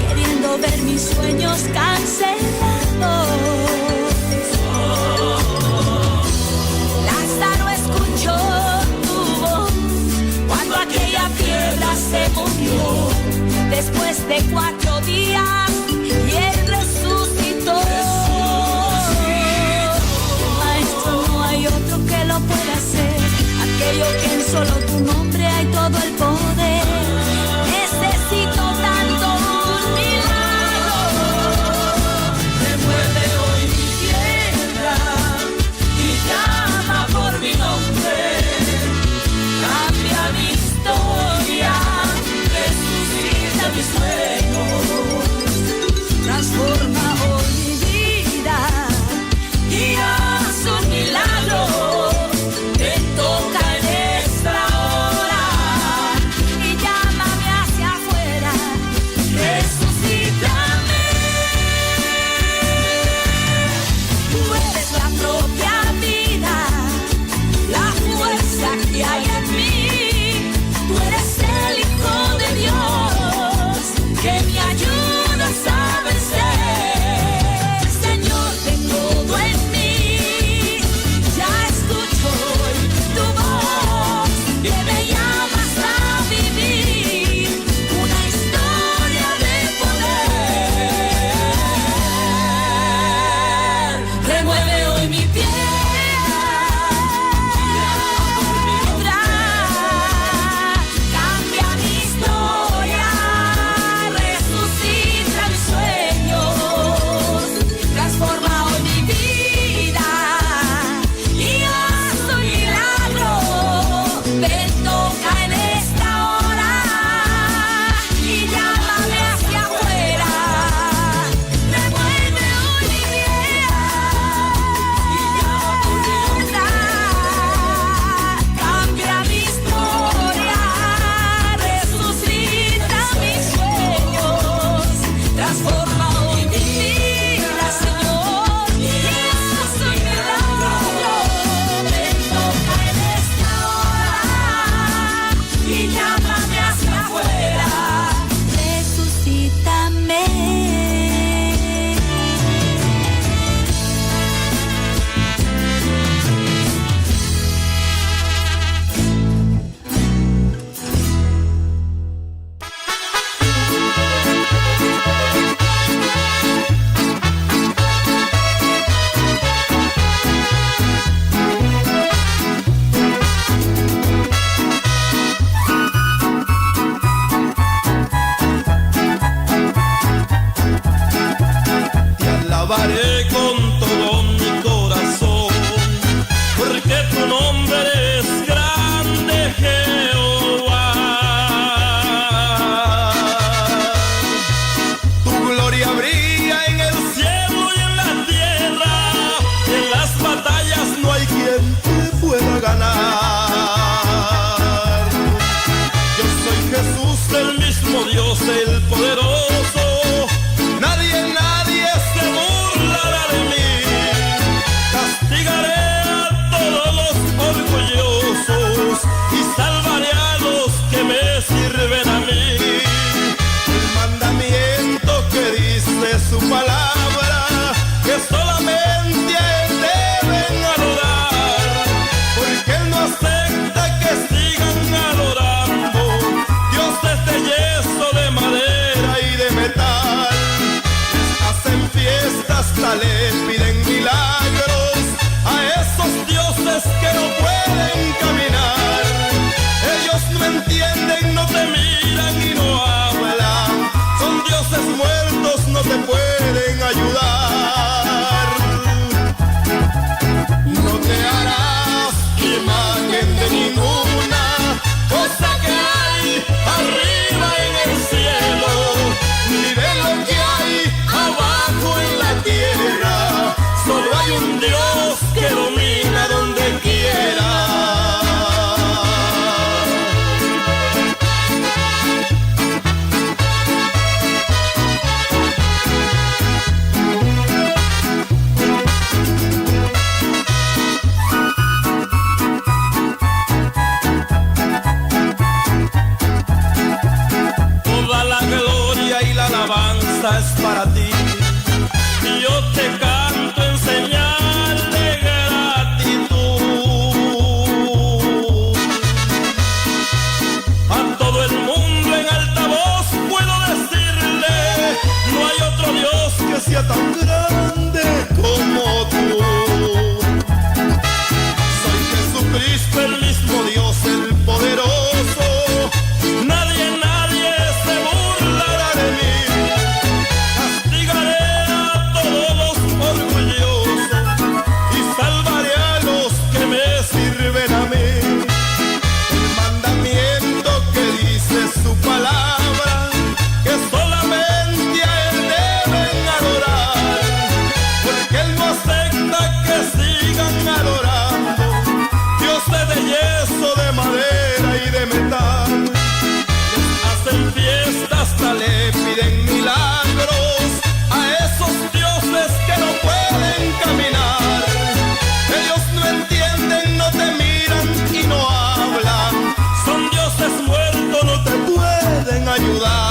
queriendo ver mis sueños cancelados. Lázaro escuchó de 4 días y Él resucitó. Maestro, no hay otro que lo pueda hacer. Aquello que en solo tu nombre hay todo el poder. Necesito tanto un milagro. Remueve hoy mi tierra y llama por mi nombre. Cambia mi historia, resucita mis sueños, transforma hoy mi vida y haz un milagro. Te toca en esta hora y llámame hacia afuera, resucítame. Tú eres la propia vida, la fuerza que hay en mí. Tú eres el Hijo de Dios que me ayudas a vencer. Señor, ten todo en mí. Ya escucho hoy tu voz que me llamas a vivir una historia de poder. Remueve hoy mi piedra. Cambia mi historia, resucita mis sueños, transforma hoy mi vida y haz un milagro. Ven, toca en esta hora y llámame hacia afuera. Remueve hoy mi vida y cambia mi historia, resucita mis sueños, transforma hoy mi vida, Señor, y haz un milagro. Ven, toca en esta hora y llámame hacia afuera, resucítame. Te alabaré con todo mi corazón, porque tu nombre es grande, Jehová. Tu gloria brilla en el cielo y en la tierra, y en las batallas no hay quien te pueda ganar. Yo soy Jesús, el mismo Dios, el poderoso. Nadie se burlará de mí. Castigaré a todos los orgullosos y salvaré a los que me sirven a mí. El mandamiento que dice su palabra, que solamente a Él deben adorar, porque Él no acepta que sigan adorando dioses de yeso, de madera y de metal. Hacen fiestas, les piden milagros a esos dioses que no pueden caminar. Ellos no entienden, no te miran y no hablan. Son dioses muertos, no te pueden ayudar. No te harás imagen de ninguna cosa que hay arriba en el cielo, ni de lo que hay abajo en la tierra. Solo hay un Dios que domina donde quiera. Toda la gloria y la alabanza es para ti. Y yo te canto en señal de gratitud. A todo el mundo en alta voz puedo decir ciencia tan grande como tú. Soy Jesucristo, el mismo Dios, el poderoso. Nadie se burlará de mí. Castigaré a todos los orgullosos y salvaré a los que me sirven a mí. El mandamiento que dice su palabra, que solamente a Él deben adorar, porque Él no acepta que sigan adorando dioses de yeso, de madera y de metal. Les hacen fiestas, hasta le piden milagros a esos dioses que no pueden caminar. Ellos no entienden, no te miran y no hablan. Son dioses muertos, no te pueden ayudar.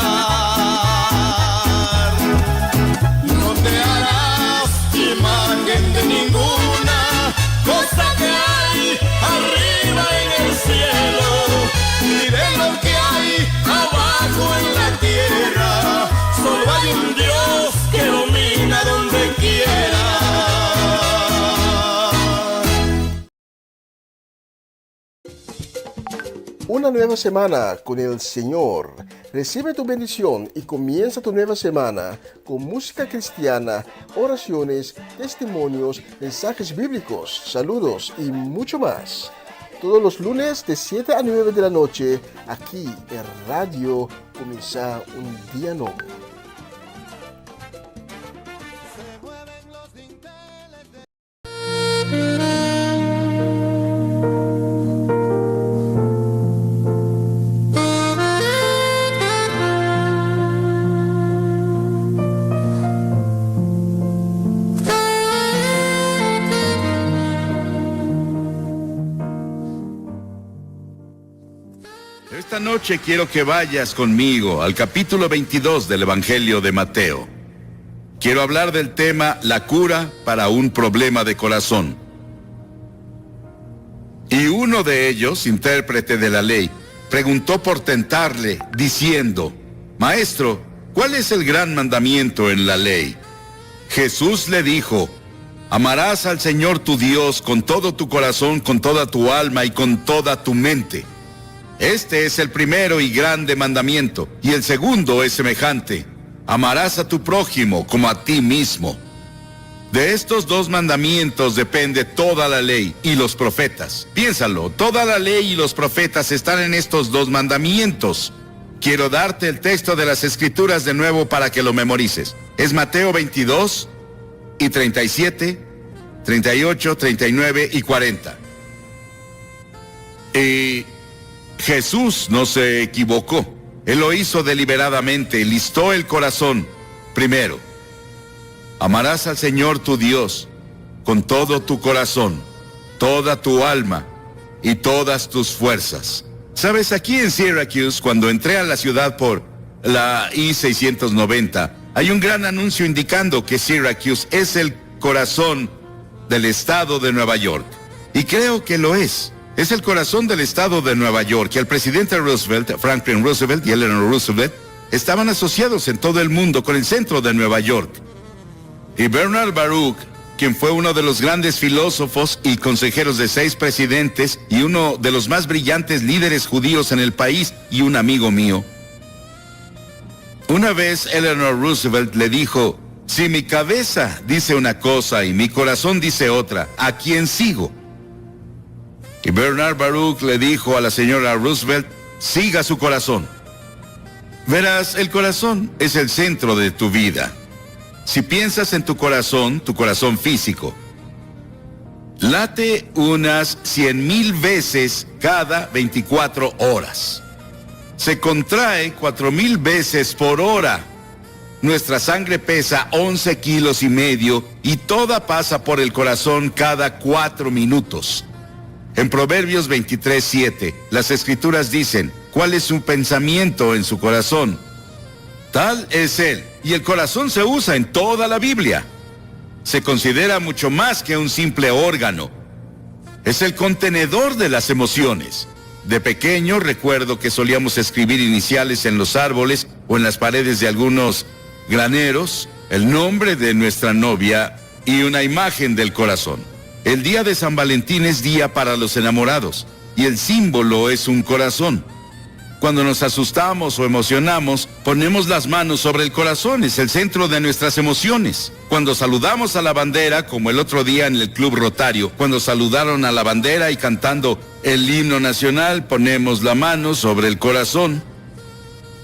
No te harás imagen de ninguna cosa que hay arriba en el cielo, ni de lo que hay abajo en la tierra. Solo hay un Dios que domina donde quiera. Una nueva semana con el Señor. Recibe tu bendición y comienza tu nueva semana con música cristiana, oraciones, testimonios, mensajes bíblicos, saludos y mucho más. Todos los lunes de 7 a 9 de la noche, aquí en Radio Comienza un Día Nuevo. Esta noche quiero que vayas conmigo al capítulo 22 del Evangelio de Mateo. Quiero hablar del tema la cura para un problema de corazón. Y uno de ellos, intérprete de la ley, preguntó por tentarle, diciendo: Maestro, ¿cuál es el gran mandamiento en la ley? Jesús le dijo: amarás al Señor tu Dios con todo tu corazón, con toda tu alma y con toda tu mente. Este es el primero y grande mandamiento, y el segundo es semejante: amarás a tu prójimo como a ti mismo. De estos dos mandamientos depende toda la ley y los profetas. Piénsalo, toda la ley y los profetas están en estos dos mandamientos. Quiero darte el texto de las Escrituras de nuevo para que lo memorices. Es Mateo 22 y 37, 38, 39 y 40. Y Jesús no se equivocó. Él lo hizo deliberadamente, listó el corazón. Primero, amarás al Señor tu Dios con todo tu corazón, toda tu alma y todas tus fuerzas. Sabes, aquí en Syracuse, cuando entré a la ciudad por la I-690, hay un gran anuncio indicando que Syracuse es el corazón del estado de Nueva York. Y creo que lo es. Es el corazón del estado de Nueva York, y el presidente Roosevelt, Franklin Roosevelt y Eleanor Roosevelt, estaban asociados en todo el mundo con el centro de Nueva York. Y Bernard Baruch, quien fue uno de los grandes filósofos y consejeros de 6 presidentes y uno de los más brillantes líderes judíos en el país y un amigo mío. Una vez Eleanor Roosevelt le dijo: si mi cabeza dice una cosa y mi corazón dice otra, ¿a quién sigo? Y Bernard Baruch le dijo a la señora Roosevelt: siga su corazón. Verás, el corazón es el centro de tu vida. Si piensas en tu corazón físico, late unas 100,000 veces cada 24 horas. Se contrae 4,000 veces por hora. Nuestra sangre pesa 11,5 kilos y toda pasa por el corazón cada 4 minutos. En Proverbios 23:7, las Escrituras dicen: ¿cuál es su pensamiento en su corazón? Tal es él. Y el corazón se usa en toda la Biblia. Se considera mucho más que un simple órgano. Es el contenedor de las emociones. De pequeño recuerdo que solíamos escribir iniciales en los árboles o en las paredes de algunos graneros, el nombre de nuestra novia y una imagen del corazón. El día de San Valentín es día para los enamorados y el símbolo es un corazón. Cuando nos asustamos o emocionamos, ponemos las manos sobre el corazón, es el centro de nuestras emociones. Cuando saludamos a la bandera, como el otro día en el Club Rotario, cuando saludaron a la bandera y cantando el himno nacional, ponemos la mano sobre el corazón.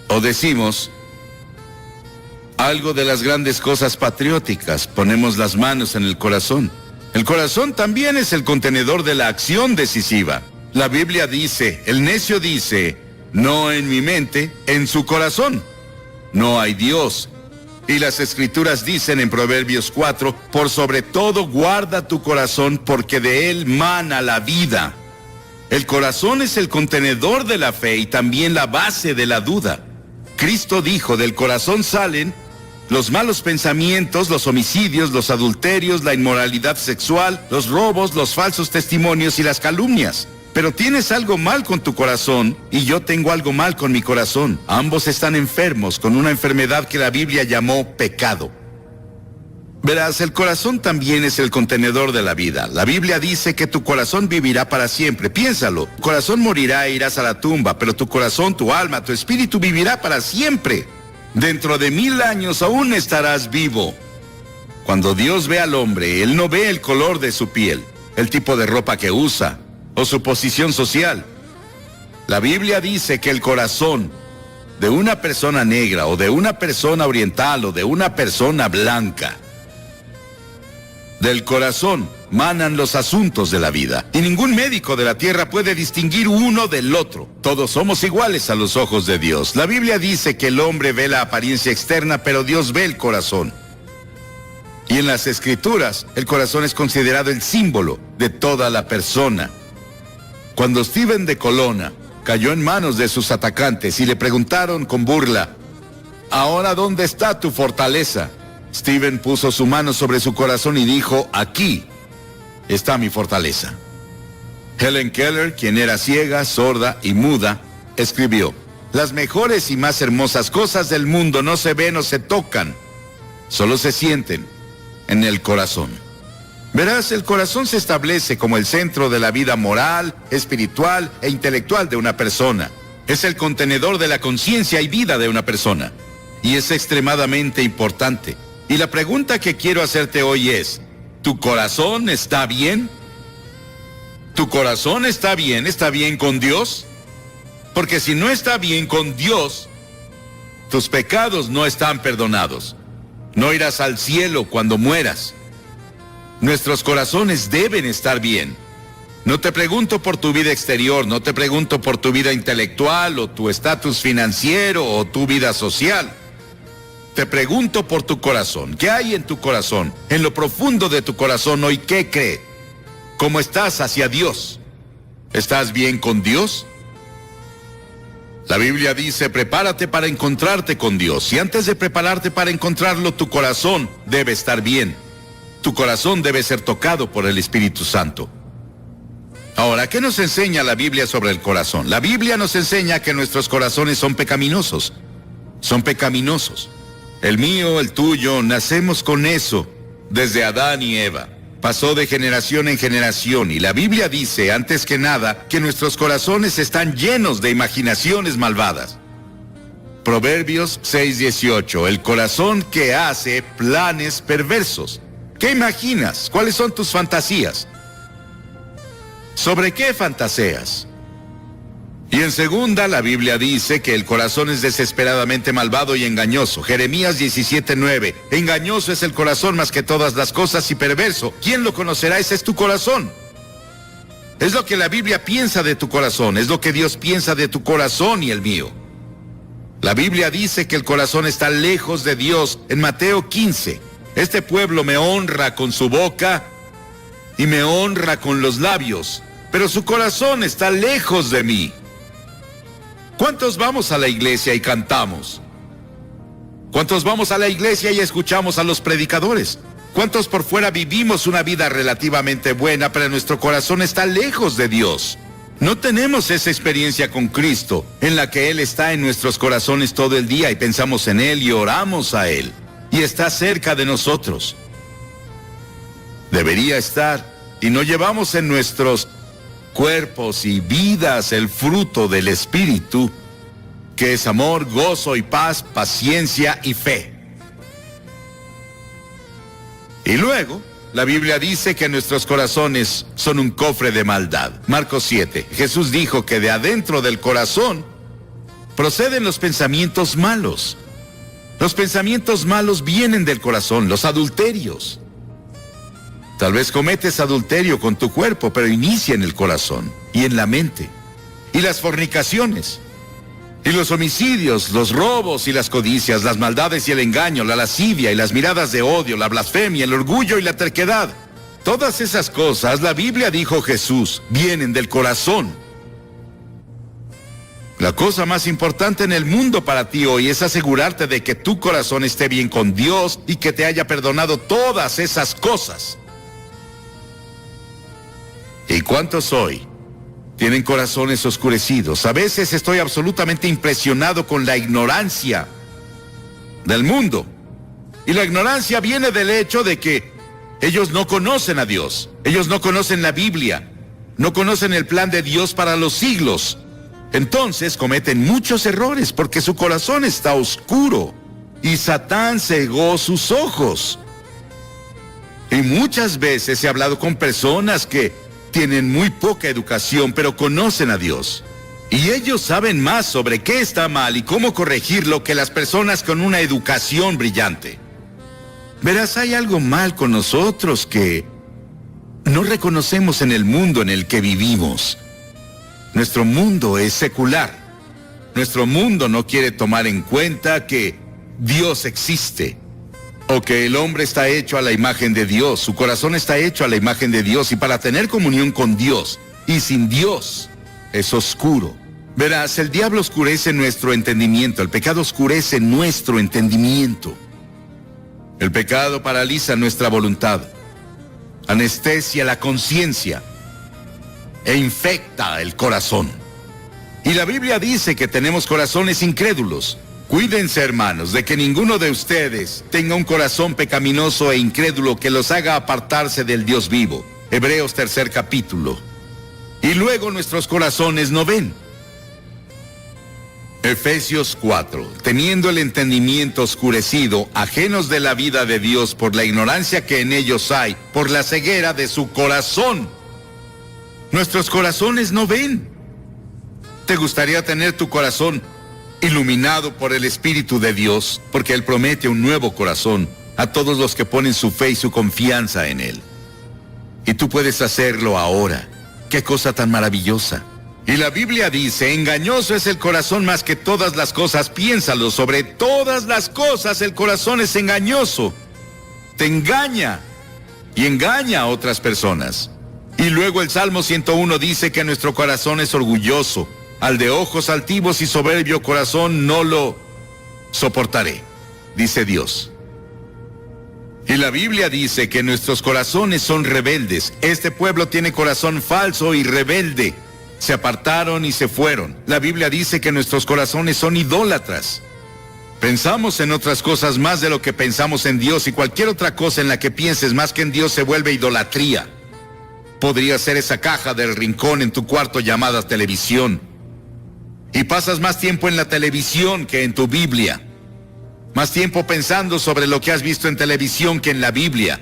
O decimos algo de las grandes cosas patrióticas, ponemos las manos en el corazón. El corazón también es el contenedor de la acción decisiva. La Biblia dice, el necio dice, no en mi mente, en su corazón. No hay Dios. Y las Escrituras dicen en Proverbios 4, por sobre todo guarda tu corazón porque de él mana la vida. El corazón es el contenedor de la fe y también la base de la duda. Cristo dijo, del corazón salen los malos pensamientos, los homicidios, los adulterios, la inmoralidad sexual, los robos, los falsos testimonios y las calumnias. Pero tienes algo mal con tu corazón y yo tengo algo mal con mi corazón. Ambos están enfermos con una enfermedad que la Biblia llamó pecado. Verás, el corazón también es el contenedor de la vida. La Biblia dice que tu corazón vivirá para siempre. Piénsalo, tu corazón morirá e irás a la tumba, pero tu corazón, tu alma, tu espíritu vivirá para siempre. Dentro de 1000 años aún estarás vivo. Cuando Dios ve al hombre, Él no ve el color de su piel, el tipo de ropa que usa o su posición social. La Biblia dice que el corazón de una persona negra o de una persona oriental o de una persona blanca, del corazón manan los asuntos de la vida. Y ningún médico de la tierra puede distinguir uno del otro. Todos somos iguales a los ojos de Dios. La Biblia dice que el hombre ve la apariencia externa, pero Dios ve el corazón. Y en las Escrituras, el corazón es considerado el símbolo de toda la persona. Cuando Stephen de Colonna cayó en manos de sus atacantes y le preguntaron con burla, ¿ahora dónde está tu fortaleza? Stephen puso su mano sobre su corazón y dijo, aquí está mi fortaleza. Helen Keller, quien era ciega, sorda y muda, escribió, las mejores y más hermosas cosas del mundo no se ven o se tocan, solo se sienten en el corazón. Verás, el corazón se establece como el centro de la vida moral, espiritual e intelectual de una persona. Es el contenedor de la conciencia y vida de una persona. Y es extremadamente importante. Y la pregunta que quiero hacerte hoy es, ¿tu corazón está bien? ¿Tu corazón está bien? ¿Está bien con Dios? Porque si no está bien con Dios, tus pecados no están perdonados. No irás al cielo cuando mueras. Nuestros corazones deben estar bien. No te pregunto por tu vida exterior, no te pregunto por tu vida intelectual o tu estatus financiero o tu vida social. Te pregunto por tu corazón. ¿Qué hay en tu corazón? En lo profundo de tu corazón hoy, ¿qué cree? ¿Cómo estás hacia Dios? ¿Estás bien con Dios? La Biblia dice, prepárate para encontrarte con Dios. Y antes de prepararte para encontrarlo, tu corazón debe estar bien. Tu corazón debe ser tocado por el Espíritu Santo. Ahora, ¿qué nos enseña la Biblia sobre el corazón? La Biblia nos enseña que nuestros corazones son pecaminosos. Son pecaminosos. El mío, el tuyo, nacemos con eso desde Adán y Eva. Pasó de generación en generación y la Biblia dice, antes que nada, que nuestros corazones están llenos de imaginaciones malvadas. Proverbios 6:18, el corazón que hace planes perversos. ¿Qué imaginas? ¿Cuáles son tus fantasías? ¿Sobre qué fantaseas? Y en segunda, la Biblia dice que el corazón es desesperadamente malvado y engañoso. Jeremías 17:9. Engañoso es el corazón más que todas las cosas y perverso. ¿Quién lo conocerá? Ese es tu corazón. Es lo que la Biblia piensa de tu corazón. Es lo que Dios piensa de tu corazón y el mío. La Biblia dice que el corazón está lejos de Dios. En Mateo 15. Este pueblo me honra con su boca y me honra con los labios, pero su corazón está lejos de mí. ¿Cuántos vamos a la iglesia y cantamos? ¿Cuántos vamos a la iglesia y escuchamos a los predicadores? ¿Cuántos por fuera vivimos una vida relativamente buena, pero nuestro corazón está lejos de Dios? No tenemos esa experiencia con Cristo, en la que Él está en nuestros corazones todo el día y pensamos en Él y oramos a Él, y está cerca de nosotros. Debería estar, y no llevamos en nuestros cuerpos y vidas el fruto del Espíritu, que es amor, gozo y paz, paciencia y fe. Y luego, la Biblia dice que nuestros corazones son un cofre de maldad. Marcos 7. Jesús dijo que de adentro del corazón proceden los pensamientos malos. Los pensamientos malos vienen del corazón, los adulterios. Tal vez cometes adulterio con tu cuerpo, pero inicia en el corazón y en la mente. Y las fornicaciones, y los homicidios, los robos y las codicias, las maldades y el engaño, la lascivia y las miradas de odio, la blasfemia, el orgullo y la terquedad. Todas esas cosas, la Biblia dijo Jesús, vienen del corazón. La cosa más importante en el mundo para ti hoy es asegurarte de que tu corazón esté bien con Dios y que te haya perdonado todas esas cosas. ¿Y cuántos hoy tienen corazones oscurecidos? A veces estoy absolutamente impresionado con la ignorancia del mundo. Y la ignorancia viene del hecho de que ellos no conocen a Dios. Ellos no conocen la Biblia. No conocen el plan de Dios para los siglos. Entonces cometen muchos errores porque su corazón está oscuro. Y Satán cegó sus ojos. Y muchas veces he hablado con personas que tienen muy poca educación, pero conocen a Dios. Y ellos saben más sobre qué está mal y cómo corregirlo que las personas con una educación brillante. Verás, hay algo mal con nosotros que no reconocemos en el mundo en el que vivimos. Nuestro mundo es secular. Nuestro mundo no quiere tomar en cuenta que Dios existe. O que el hombre está hecho a la imagen de Dios, su corazón está hecho a la imagen de Dios, y para tener comunión con Dios y sin Dios es oscuro. Verás, el diablo oscurece nuestro entendimiento, el pecado oscurece nuestro entendimiento. El pecado paraliza nuestra voluntad, anestesia la conciencia e infecta el corazón. Y la Biblia dice que tenemos corazones incrédulos. Cuídense, hermanos, de que ninguno de ustedes tenga un corazón pecaminoso e incrédulo que los haga apartarse del Dios vivo. Hebreos 3 capítulo. Y luego nuestros corazones no ven. Efesios 4. Teniendo el entendimiento oscurecido, ajenos de la vida de Dios por la ignorancia que en ellos hay, por la ceguera de su corazón. Nuestros corazones no ven. ¿Te gustaría tener tu corazón iluminado por el Espíritu de Dios? Porque Él promete un nuevo corazón a todos los que ponen su fe y su confianza en Él. Y tú puedes hacerlo ahora. ¡Qué cosa tan maravillosa! Y la Biblia dice, engañoso es el corazón más que todas las cosas, piénsalo, sobre todas las cosas el corazón es engañoso. Te engaña y engaña a otras personas. Y luego el Salmo 101 dice que nuestro corazón es orgulloso. Al de ojos altivos y soberbio corazón no lo soportaré, dice Dios. Y la Biblia dice que nuestros corazones son rebeldes. Este pueblo tiene corazón falso y rebelde. Se apartaron y se fueron. La Biblia dice que nuestros corazones son idólatras. Pensamos en otras cosas más de lo que pensamos en Dios, y cualquier otra cosa en la que pienses más que en Dios se vuelve idolatría. Podría ser esa caja del rincón en tu cuarto llamada televisión. Y pasas más tiempo en la televisión que en tu Biblia. Más tiempo pensando sobre lo que has visto en televisión que en la Biblia.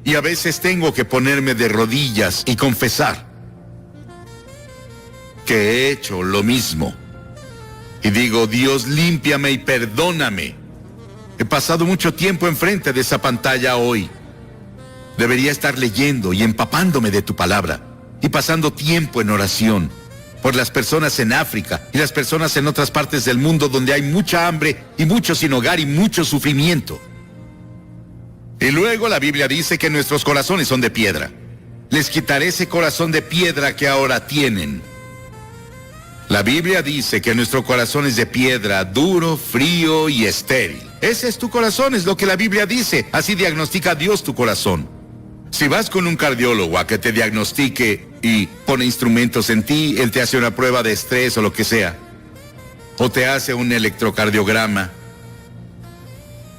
Y a veces tengo que ponerme de rodillas y confesar que he hecho lo mismo. Y digo, Dios, límpiame y perdóname. He pasado mucho tiempo enfrente de esa pantalla hoy. Debería estar leyendo y empapándome de tu palabra y pasando tiempo en oración por las personas en África y las personas en otras partes del mundo donde hay mucha hambre y mucho sin hogar y mucho sufrimiento. Y luego la Biblia dice que nuestros corazones son de piedra. Les quitaré ese corazón de piedra que ahora tienen. La Biblia dice que nuestro corazón es de piedra, duro, frío y estéril. Ese es tu corazón, es lo que la Biblia dice. Así diagnostica Dios tu corazón. Si vas con un cardiólogo a que te diagnostique y pone instrumentos en ti, él te hace una prueba de estrés o lo que sea, o te hace un electrocardiograma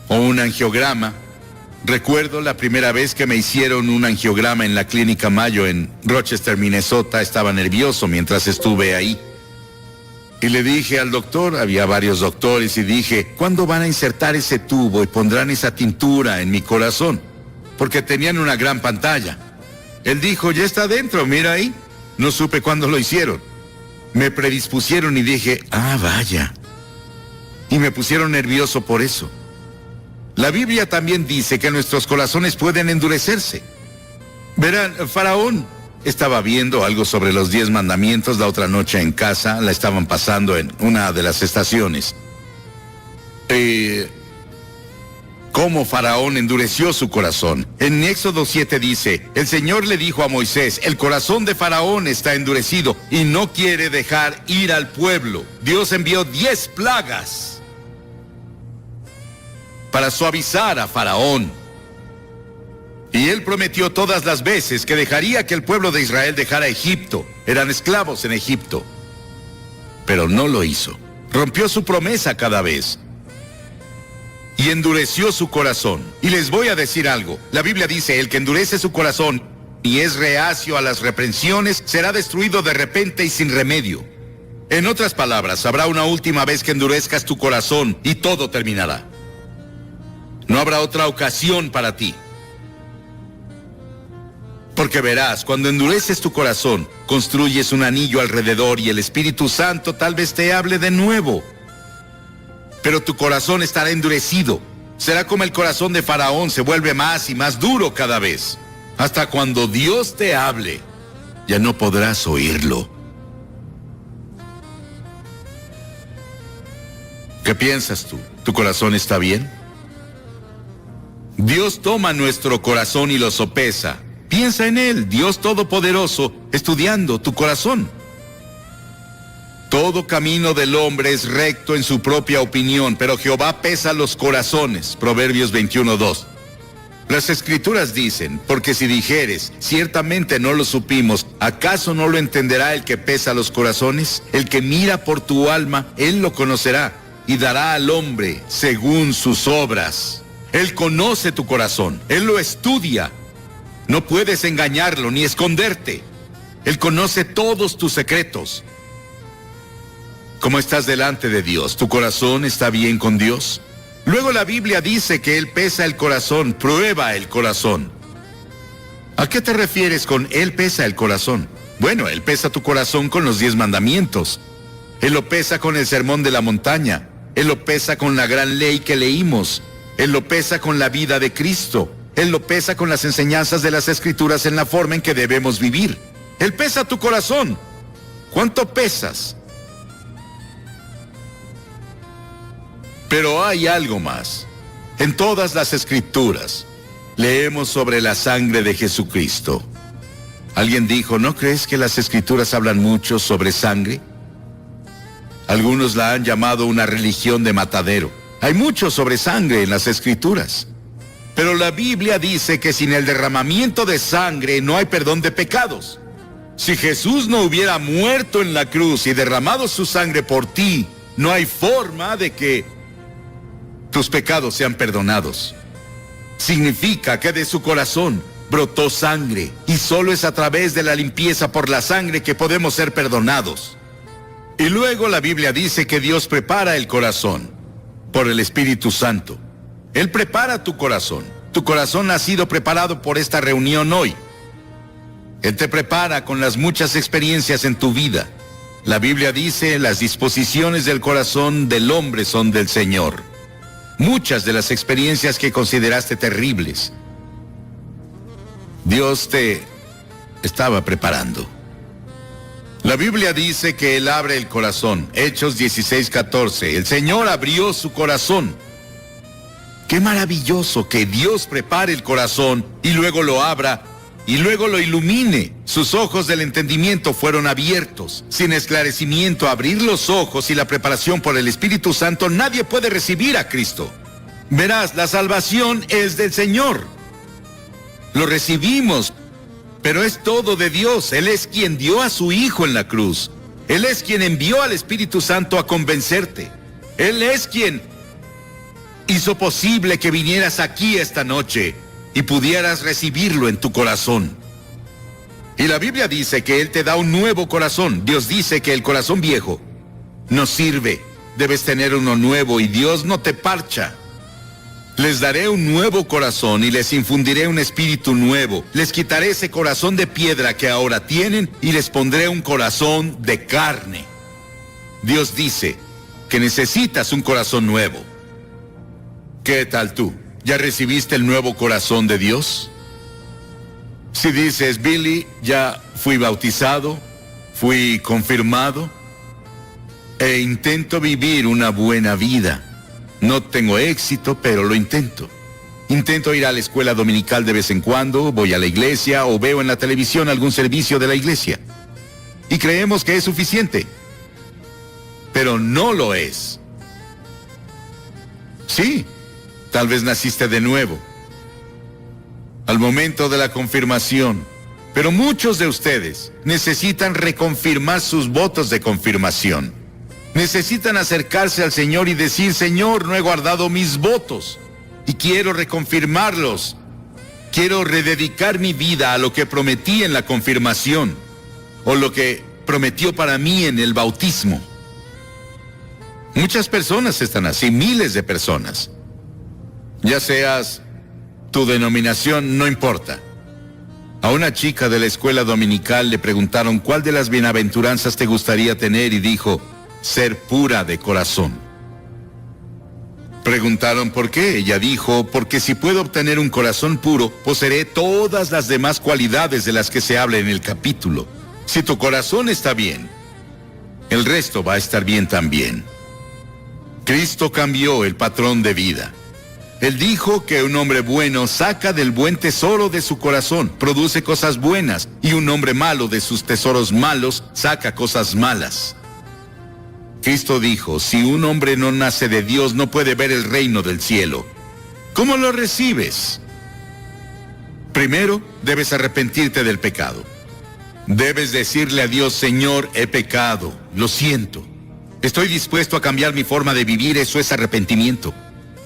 o un angiograma. Recuerdo la primera vez que me hicieron un angiograma en la Clínica Mayo en Rochester, Minnesota. Estaba nervioso mientras estuve ahí. Y le dije al doctor, había varios doctores, y dije, ¿cuándo van a insertar ese tubo y pondrán esa tintura en mi corazón? Porque tenían una gran pantalla. Él dijo, ya está dentro, mira ahí. No supe cuándo lo hicieron. Me predispusieron y dije, vaya. Y me pusieron nervioso por eso. La Biblia también dice que nuestros corazones pueden endurecerse. Verán, Faraón estaba viendo algo sobre los 10 mandamientos la otra noche en casa, la estaban pasando en una de las estaciones. Cómo Faraón endureció su corazón. En Éxodo 7 dice, el Señor le dijo a Moisés, el corazón de Faraón está endurecido y no quiere dejar ir al pueblo. Dios envió 10 plagas para suavizar a Faraón. Y él prometió todas las veces que dejaría que el pueblo de Israel dejara Egipto. Eran esclavos en Egipto. Pero no lo hizo. Rompió su promesa cada vez. Y endureció su corazón. Y les voy a decir algo. La Biblia dice, el que endurece su corazón y es reacio a las reprensiones, será destruido de repente y sin remedio. En otras palabras, habrá una última vez que endurezcas tu corazón y todo terminará. No habrá otra ocasión para ti. Porque verás, cuando endureces tu corazón, construyes un anillo alrededor y el Espíritu Santo tal vez te hable de nuevo. Pero tu corazón estará endurecido. Será como el corazón de Faraón, se vuelve más y más duro cada vez. Hasta cuando Dios te hable, ya no podrás oírlo. ¿Qué piensas tú? ¿Tu corazón está bien? Dios toma nuestro corazón y lo sopesa. Piensa en Él, Dios Todopoderoso, estudiando tu corazón. Todo camino del hombre es recto en su propia opinión, pero Jehová pesa los corazones. Proverbios 21:2. Las Escrituras dicen, porque si dijeres, ciertamente no lo supimos, ¿acaso no lo entenderá el que pesa los corazones? El que mira por tu alma, Él lo conocerá, y dará al hombre según sus obras. Él conoce tu corazón, Él lo estudia. No puedes engañarlo ni esconderte. Él conoce todos tus secretos. ¿Cómo estás delante de Dios? ¿Tu corazón está bien con Dios? Luego la Biblia dice que Él pesa el corazón, prueba el corazón. ¿A qué te refieres con Él pesa el corazón? Bueno, Él pesa tu corazón con los 10 mandamientos. Él lo pesa con el sermón de la montaña. Él lo pesa con la gran ley que leímos. Él lo pesa con la vida de Cristo. Él lo pesa con las enseñanzas de las Escrituras en la forma en que debemos vivir. Él pesa tu corazón. ¿Cuánto pesas? Pero hay algo más. En todas las Escrituras leemos sobre la sangre de Jesucristo. Alguien dijo, ¿no crees que las Escrituras hablan mucho sobre sangre? Algunos la han llamado una religión de matadero. Hay mucho sobre sangre en las Escrituras. Pero la Biblia dice que sin el derramamiento de sangre no hay perdón de pecados. Si Jesús no hubiera muerto en la cruz y derramado su sangre por ti, no hay forma de que tus pecados sean perdonados. Significa que de su corazón brotó sangre y solo es a través de la limpieza por la sangre que podemos ser perdonados. Y luego la Biblia dice que Dios prepara el corazón por el Espíritu Santo. Él prepara tu corazón. Tu corazón ha sido preparado por esta reunión hoy. Él te prepara con las muchas experiencias en tu vida. La Biblia dice, las disposiciones del corazón del hombre son del Señor. Muchas de las experiencias que consideraste terribles, Dios te estaba preparando. La Biblia dice que Él abre el corazón. Hechos 16:14. El Señor abrió su corazón. Qué maravilloso que Dios prepare el corazón y luego lo abra y luego lo ilumine. Sus ojos del entendimiento fueron abiertos. Sin esclarecimiento, abrir los ojos y la preparación por el Espíritu Santo, nadie puede recibir a Cristo. Verás, la salvación es del Señor. lo recibimos, pero es todo de Dios. Él es quien dio a su Hijo en la cruz. Él es quien envió al Espíritu Santo a convencerte. Él es quien hizo posible que vinieras aquí esta noche y pudieras recibirlo en tu corazón. Y la Biblia dice que Él te da un nuevo corazón. Dios dice que el corazón viejo no sirve. Debes tener uno nuevo y Dios no te parcha. Les daré un nuevo corazón y les infundiré un espíritu nuevo. Les quitaré ese corazón de piedra que ahora tienen y les pondré un corazón de carne. Dios dice que necesitas un corazón nuevo. ¿Qué tal tú? ¿Ya recibiste el nuevo corazón de Dios? Si dices, Billy, ya fui bautizado, fui confirmado e intento vivir una buena vida. No tengo éxito, pero lo intento. Intento ir a la escuela dominical de vez en cuando, voy a la iglesia o veo en la televisión algún servicio de la iglesia. Y creemos que es suficiente. Pero no lo es. Sí, tal vez naciste de nuevo al momento de la confirmación, pero muchos de ustedes necesitan reconfirmar sus votos de confirmación. Necesitan acercarse al Señor y decir, Señor, no he guardado mis votos y quiero reconfirmarlos. Quiero rededicar mi vida a lo que prometí en la confirmación o lo que prometió para mí en el bautismo. Muchas personas están así, miles de personas. Ya seas tu denominación, no importa. A una chica de la escuela dominical le preguntaron cuál de las bienaventuranzas te gustaría tener y dijo, ser pura de corazón. Preguntaron por qué. Ella dijo, porque si puedo obtener un corazón puro, poseeré todas las demás cualidades de las que se habla en el capítulo. Si tu corazón está bien, el resto va a estar bien también. Cristo cambió el patrón de vida. Él dijo que un hombre bueno saca del buen tesoro de su corazón, produce cosas buenas, y un hombre malo de sus tesoros malos saca cosas malas. Cristo dijo, si un hombre no nace de Dios, no puede ver el reino del cielo. ¿Cómo lo recibes? Primero, debes arrepentirte del pecado. Debes decirle a Dios, Señor, he pecado, lo siento. Estoy dispuesto a cambiar mi forma de vivir, eso es arrepentimiento.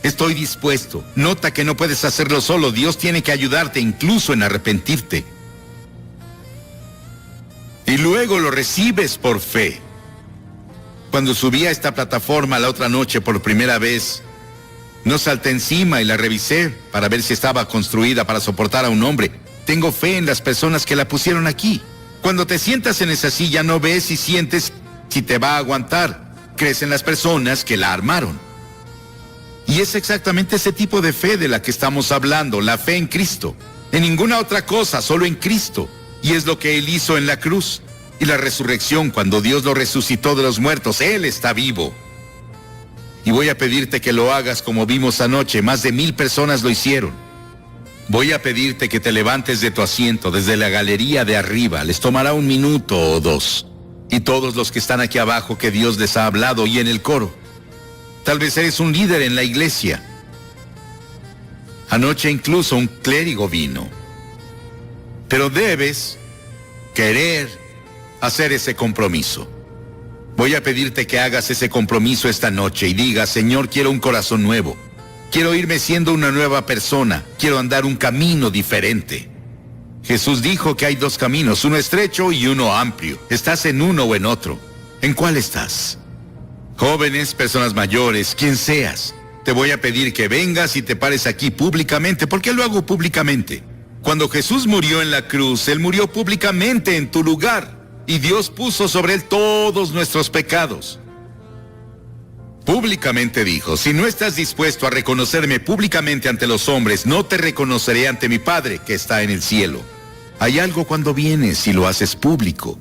Estoy dispuesto. Nota que no puedes hacerlo solo, Dios tiene que ayudarte incluso en arrepentirte. Y luego lo recibes por fe. Cuando subí a esta plataforma la otra noche por primera vez, no salté encima y la revisé para ver si estaba construida para soportar a un hombre. Tengo fe en las personas que la pusieron aquí. Cuando te sientas en esa silla no ves y sientes si te va a aguantar. Crees en las personas que la armaron. Y es exactamente ese tipo de fe de la que estamos hablando, la fe en Cristo. En ninguna otra cosa, solo en Cristo. Y es lo que Él hizo en la cruz. Y la resurrección, cuando Dios lo resucitó de los muertos, Él está vivo. Y voy a pedirte que lo hagas como vimos anoche, más de 1000 personas lo hicieron. Voy a pedirte que te levantes de tu asiento desde la galería de arriba, les tomará 1 minuto o 2. Y todos los que están aquí abajo que Dios les ha hablado y en el coro. Tal vez eres un líder en la iglesia. Anoche incluso un clérigo vino. Pero debes querer hacer ese compromiso. Voy a pedirte que hagas ese compromiso esta noche y digas, Señor, quiero un corazón nuevo. Quiero irme siendo una nueva persona. Quiero andar un camino diferente. Jesús dijo que hay 2 caminos, uno estrecho y uno amplio. ¿Estás en uno o en otro? ¿En cuál estás? Jóvenes, personas mayores, quien seas, te voy a pedir que vengas y te pares aquí públicamente. ¿Por qué lo hago públicamente? Cuando Jesús murió en la cruz, Él murió públicamente en tu lugar y Dios puso sobre Él todos nuestros pecados. Públicamente dijo, si no estás dispuesto a reconocerme públicamente ante los hombres, no te reconoceré ante mi Padre que está en el cielo. Hay algo cuando vienes y lo haces público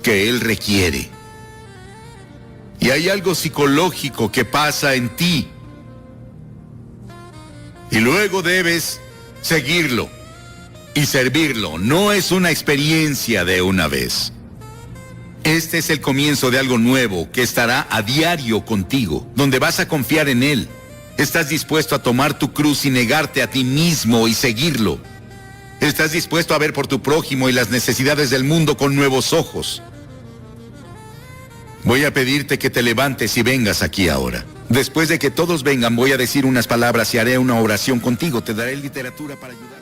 que Él requiere. Y hay algo psicológico que pasa en ti. Y luego debes seguirlo y servirlo. No es una experiencia de una vez. Este es el comienzo de algo nuevo que estará a diario contigo, donde vas a confiar en Él. Estás dispuesto a tomar tu cruz y negarte a ti mismo y seguirlo. Estás dispuesto a ver por tu prójimo y las necesidades del mundo con nuevos ojos. Voy a pedirte que te levantes y vengas aquí ahora. Después de que todos vengan, voy a decir unas palabras y haré una oración contigo. Te daré literatura para ayudar.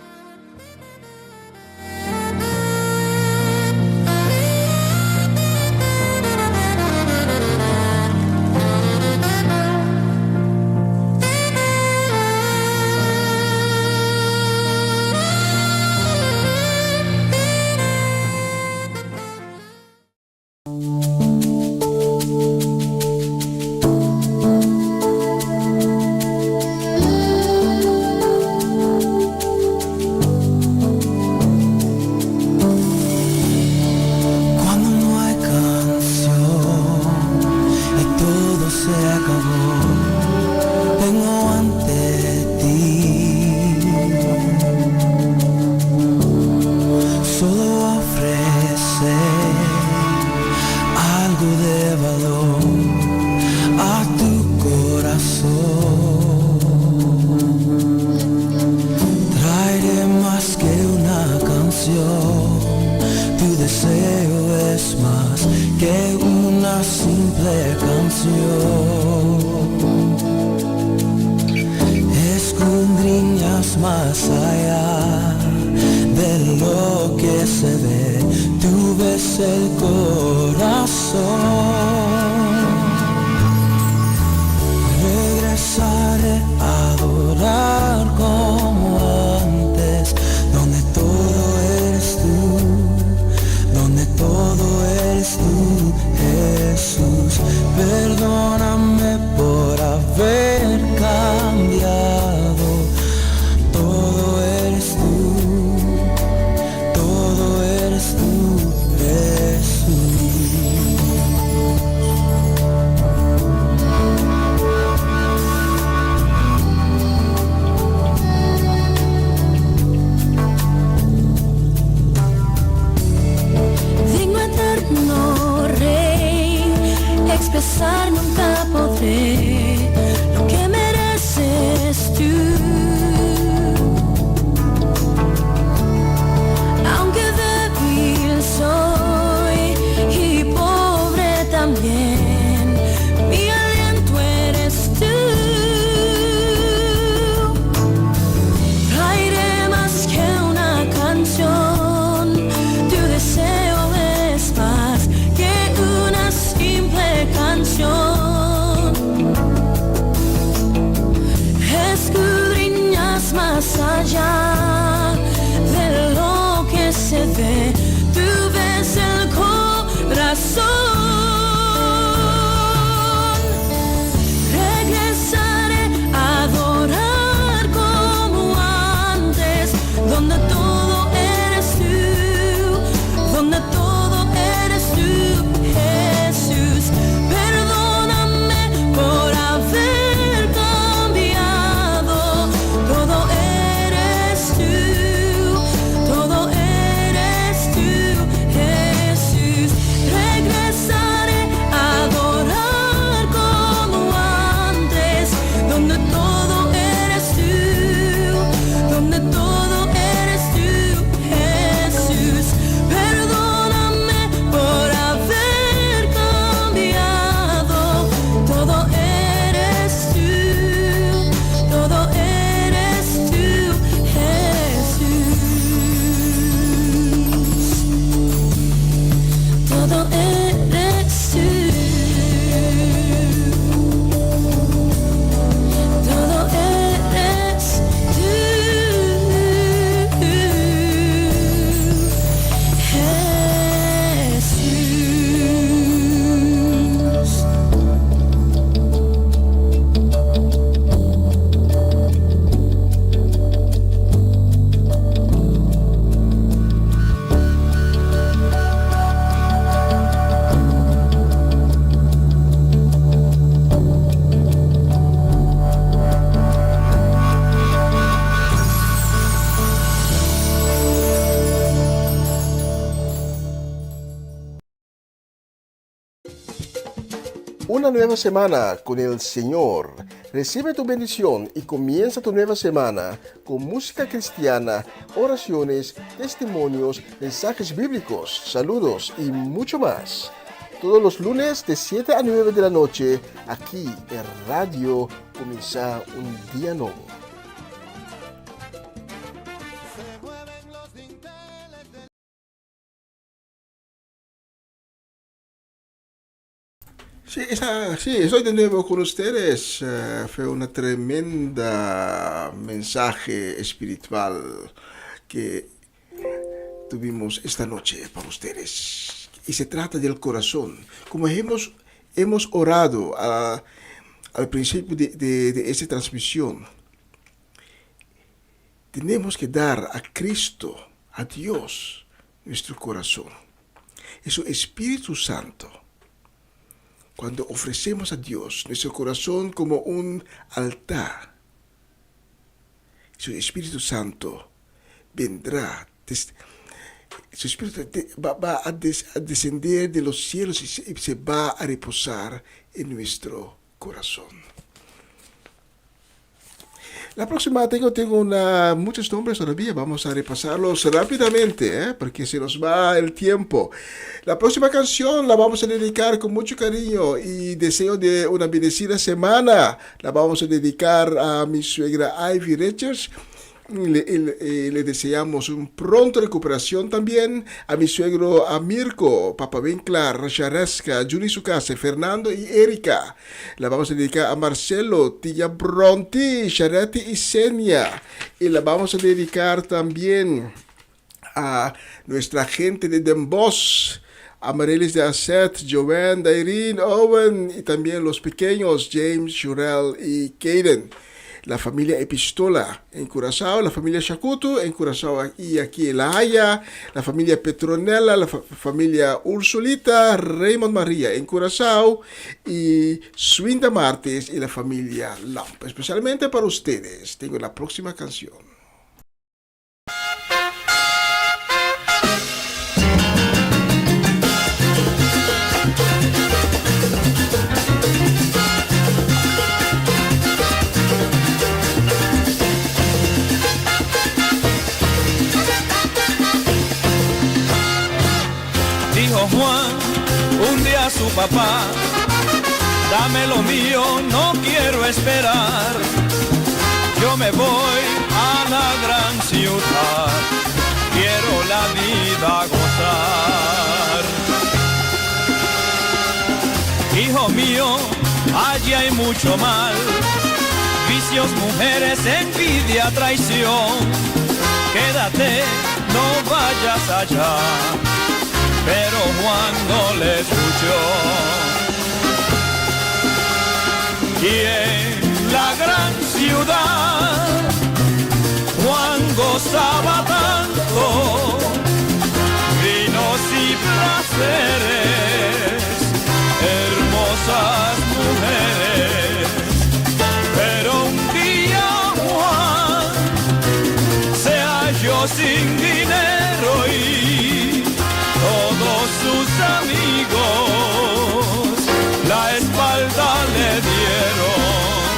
Todo eres una nueva semana con el Señor. Recibe tu bendición y comienza tu nueva semana con música cristiana, oraciones, testimonios, mensajes bíblicos, saludos y mucho más. Todos los lunes de 7 a 9 de la noche, aquí en Radio Comienza un Día Nuevo. Sí, estoy de nuevo con ustedes. Fue una tremenda mensaje espiritual que tuvimos esta noche para ustedes. Y se trata del corazón. Como hemos orado al principio de esta transmisión, tenemos que dar a Cristo, a Dios, nuestro corazón. Es su Espíritu Santo. Cuando ofrecemos a Dios nuestro corazón como un altar, su Espíritu Santo vendrá. Su Espíritu va a descender de los cielos y se va a reposar en nuestro corazón. La próxima tengo muchos nombres todavía, vamos a repasarlos rápidamente, porque se nos va el tiempo. La próxima canción la vamos a dedicar con mucho cariño y deseo de una bendecida semana. La vamos a dedicar a mi suegra Ivy Richards. Le deseamos un pronto recuperación también a mi suegro Mirko, Papa Vinclar, Shareska, Juni Sukase, Fernando y Erika. La vamos a dedicar a Marcelo, Tía Bronti, Charity y Senia. Y la vamos a dedicar también a nuestra gente de Den Bosch, Amaryllis de Asset, Joanne, Dairin, Owen y también los pequeños James, Shurel y Caden. La familia Epistola en Curazao, la familia Shakutu en Curazao y aquí en La Haya, la familia Petronella, la familia Ursulita, Raymond María en Curazao y Swinda Martes y la familia Lamp. Especialmente para ustedes, tengo la próxima canción. Juan, un día a su papá, dame lo mío, no quiero esperar. Yo me voy a la gran ciudad, quiero la vida gozar. Hijo mío, allí hay mucho mal, vicios, mujeres, envidia, traición. Quédate, no vayas allá. Pero Juan no le escuchó. Y en la gran ciudad Juan gozaba tanto, vinos y placeres, hermosas mujeres. Pero un día Juan se halló sin dinero y todos sus amigos la espalda le dieron.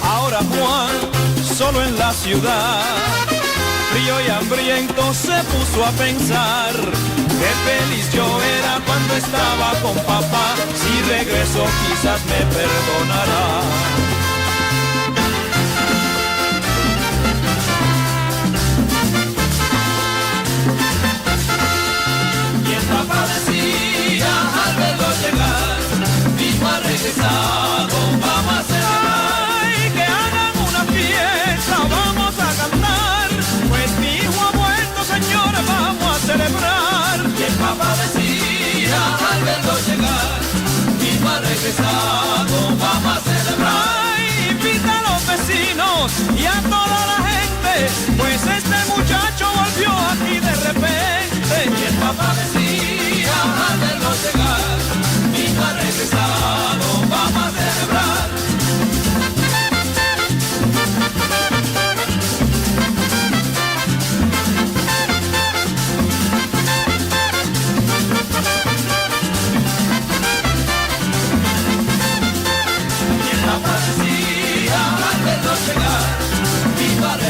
Ahora Juan, solo en la ciudad, frío y hambriento, se puso a pensar qué feliz yo era cuando estaba con papá. Si regreso quizás me perdonará. Papá decía al verlo llegar, mismo ha regresado, vamos a celebrar. Ay, que hagan una fiesta, vamos a cantar, pues mi hijo ha vuelto, señores, vamos a celebrar. Y el papá decía al verlo llegar, mismo ha regresado, vamos a celebrar. Ay, invita a los vecinos y a toda la gente, pues este muchacho volvió aquí de repente. Y el papá decía al verlo llegar, mi hijo ha regresado, vamos a celebrar.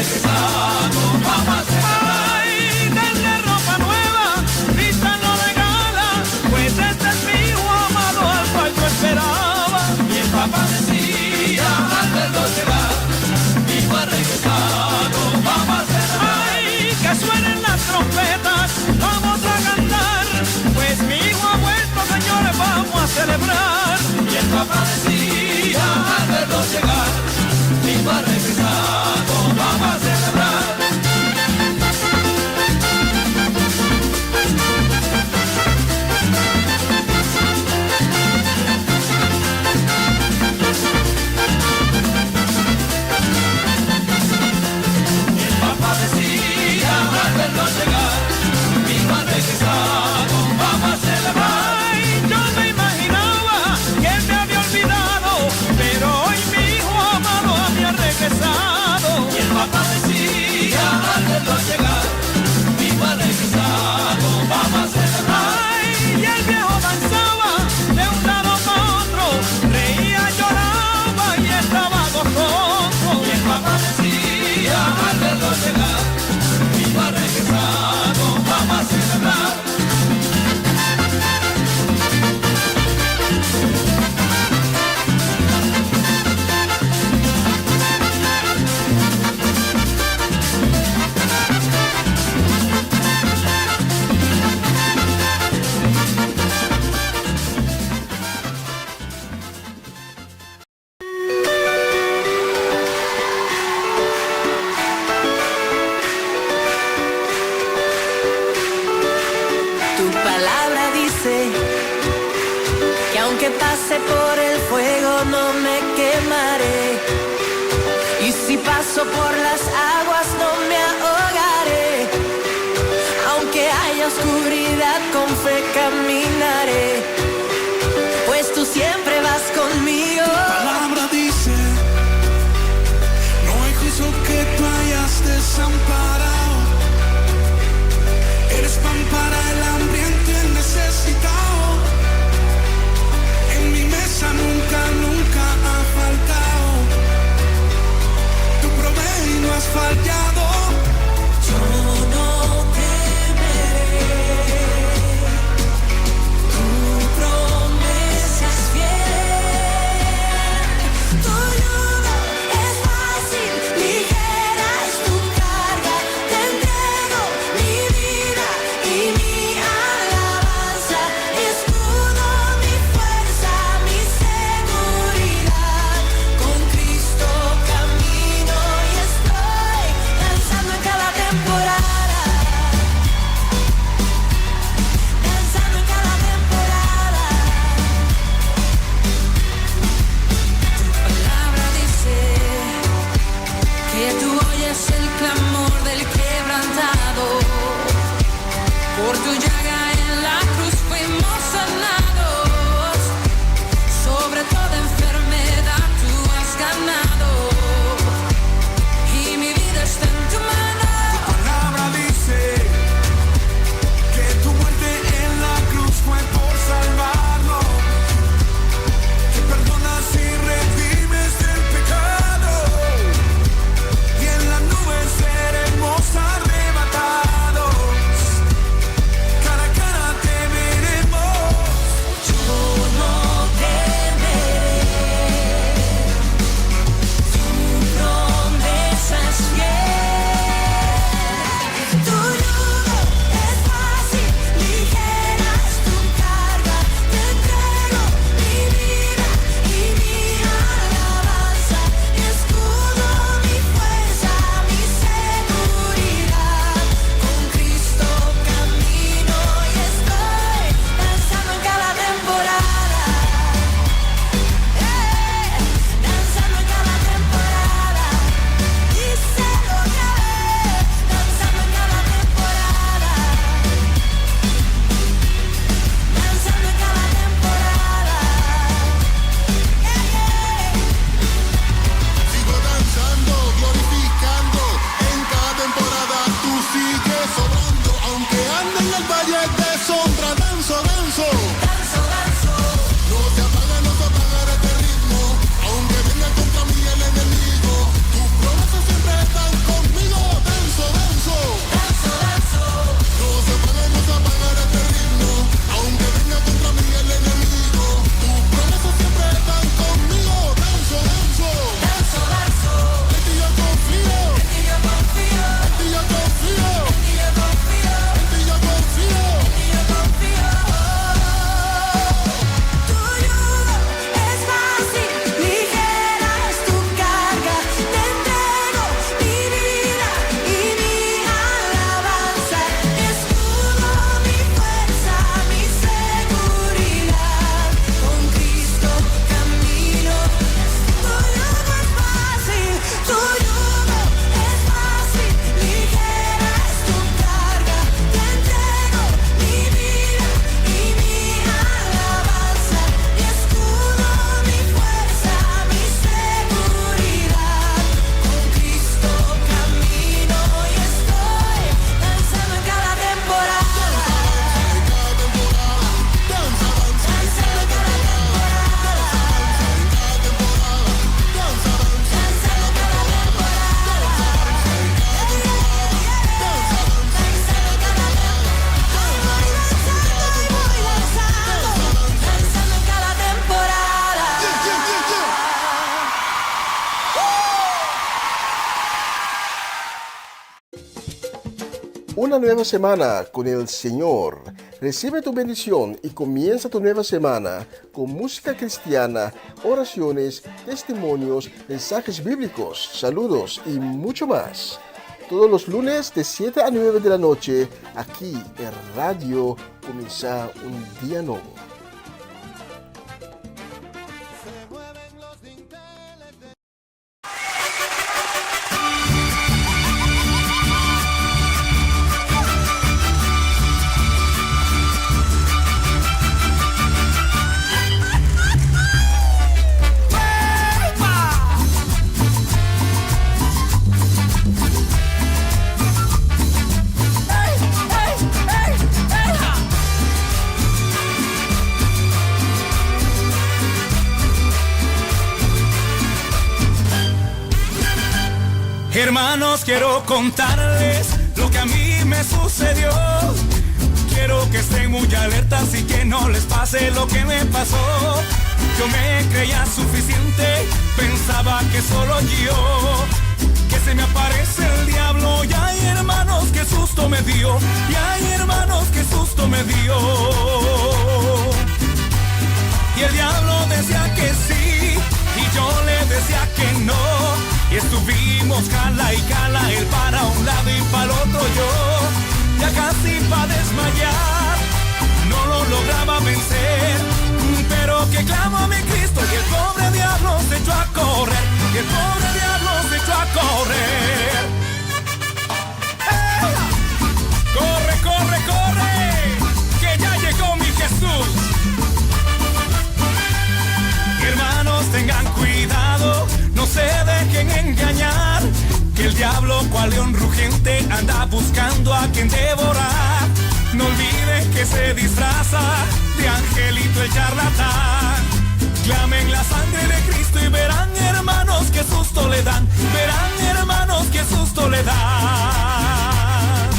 regresado, vamos a celebrar. Ay, denle ropa nueva, vístanlo de gala, pues este es mi hijo amado al cual yo esperaba. Y el papá decía al verlo llegar, mi hijo ha regresado, vamos a celebrar. Ay, que suenen las trompetas, vamos a cantar, pues mi hijo ha vuelto, señores, vamos a celebrar. Y el papá decía al verlo llegar, mi hijo ha regresado, vamos a celebrar. El papá decía al verlo llegar, mi hijo ha regresado, vamos a celebrar. Ay, yo me imaginaba que él me había olvidado, pero hoy mi hijo amado había regresado. Y el papá decía al verlo llegar, mi hijo ha regresado, vamos a celebrar. Ay, y el viejo danzaba de un lado para otro, reía, lloraba y estaba gozoso. Y el papá decía al verlo llegar, mi hijo ha regresado, vamos a celebrar. Tu palabra dice que aunque pase por el fuego no me quemaré, y si paso por las aguas no me ahogaré. Aunque haya oscuridad con fe caminaré, pues tú siempre vas conmigo. Tu palabra dice, no hay juicio que tú hayas desamparado. Eres pan para el hambriento y el necesitado. En mi mesa nunca, nunca ha faltado. Tu provees y no has fallado. Yo no temeré, tu promesa es fiel. Tu yugo es fácil, ligera es tu carga. Una nueva semana con el Señor. Recibe tu bendición y comienza tu nueva semana con música cristiana, oraciones, testimonios, mensajes bíblicos, saludos y mucho más. Todos los lunes de 7 a 9 de la noche, aquí en Radio Comienza un Día Nuevo. Hermanos, quiero contarles lo que a mí me sucedió. Quiero que estén muy alertas y que no les pase lo que me pasó. Yo me creía suficiente, pensaba que solo yo, que se me aparece el diablo. Y hay hermanos, qué susto me dio. Y hay hermanos, qué susto me dio. Y el diablo decía que sí, y yo le decía que no. Y estuvimos cala y cala, él para un lado y para el otro yo. Ya casi pa' desmayar, no lo lograba vencer. Pero que clamo a mi Cristo y el pobre diablo se echó a correr. Y el pobre diablo se echó a correr. ¡Eh! ¡Corre, corre, corre! Que ya llegó mi Jesús. Hermanos, tengan cuidado, no se dejen engañar, que el diablo cual león rugiente anda buscando a quien devorar. No olviden que se disfraza de angelito el charlatán. Clamen la sangre de Cristo y verán, hermanos, qué susto le dan. Verán, hermanos, qué susto le dan.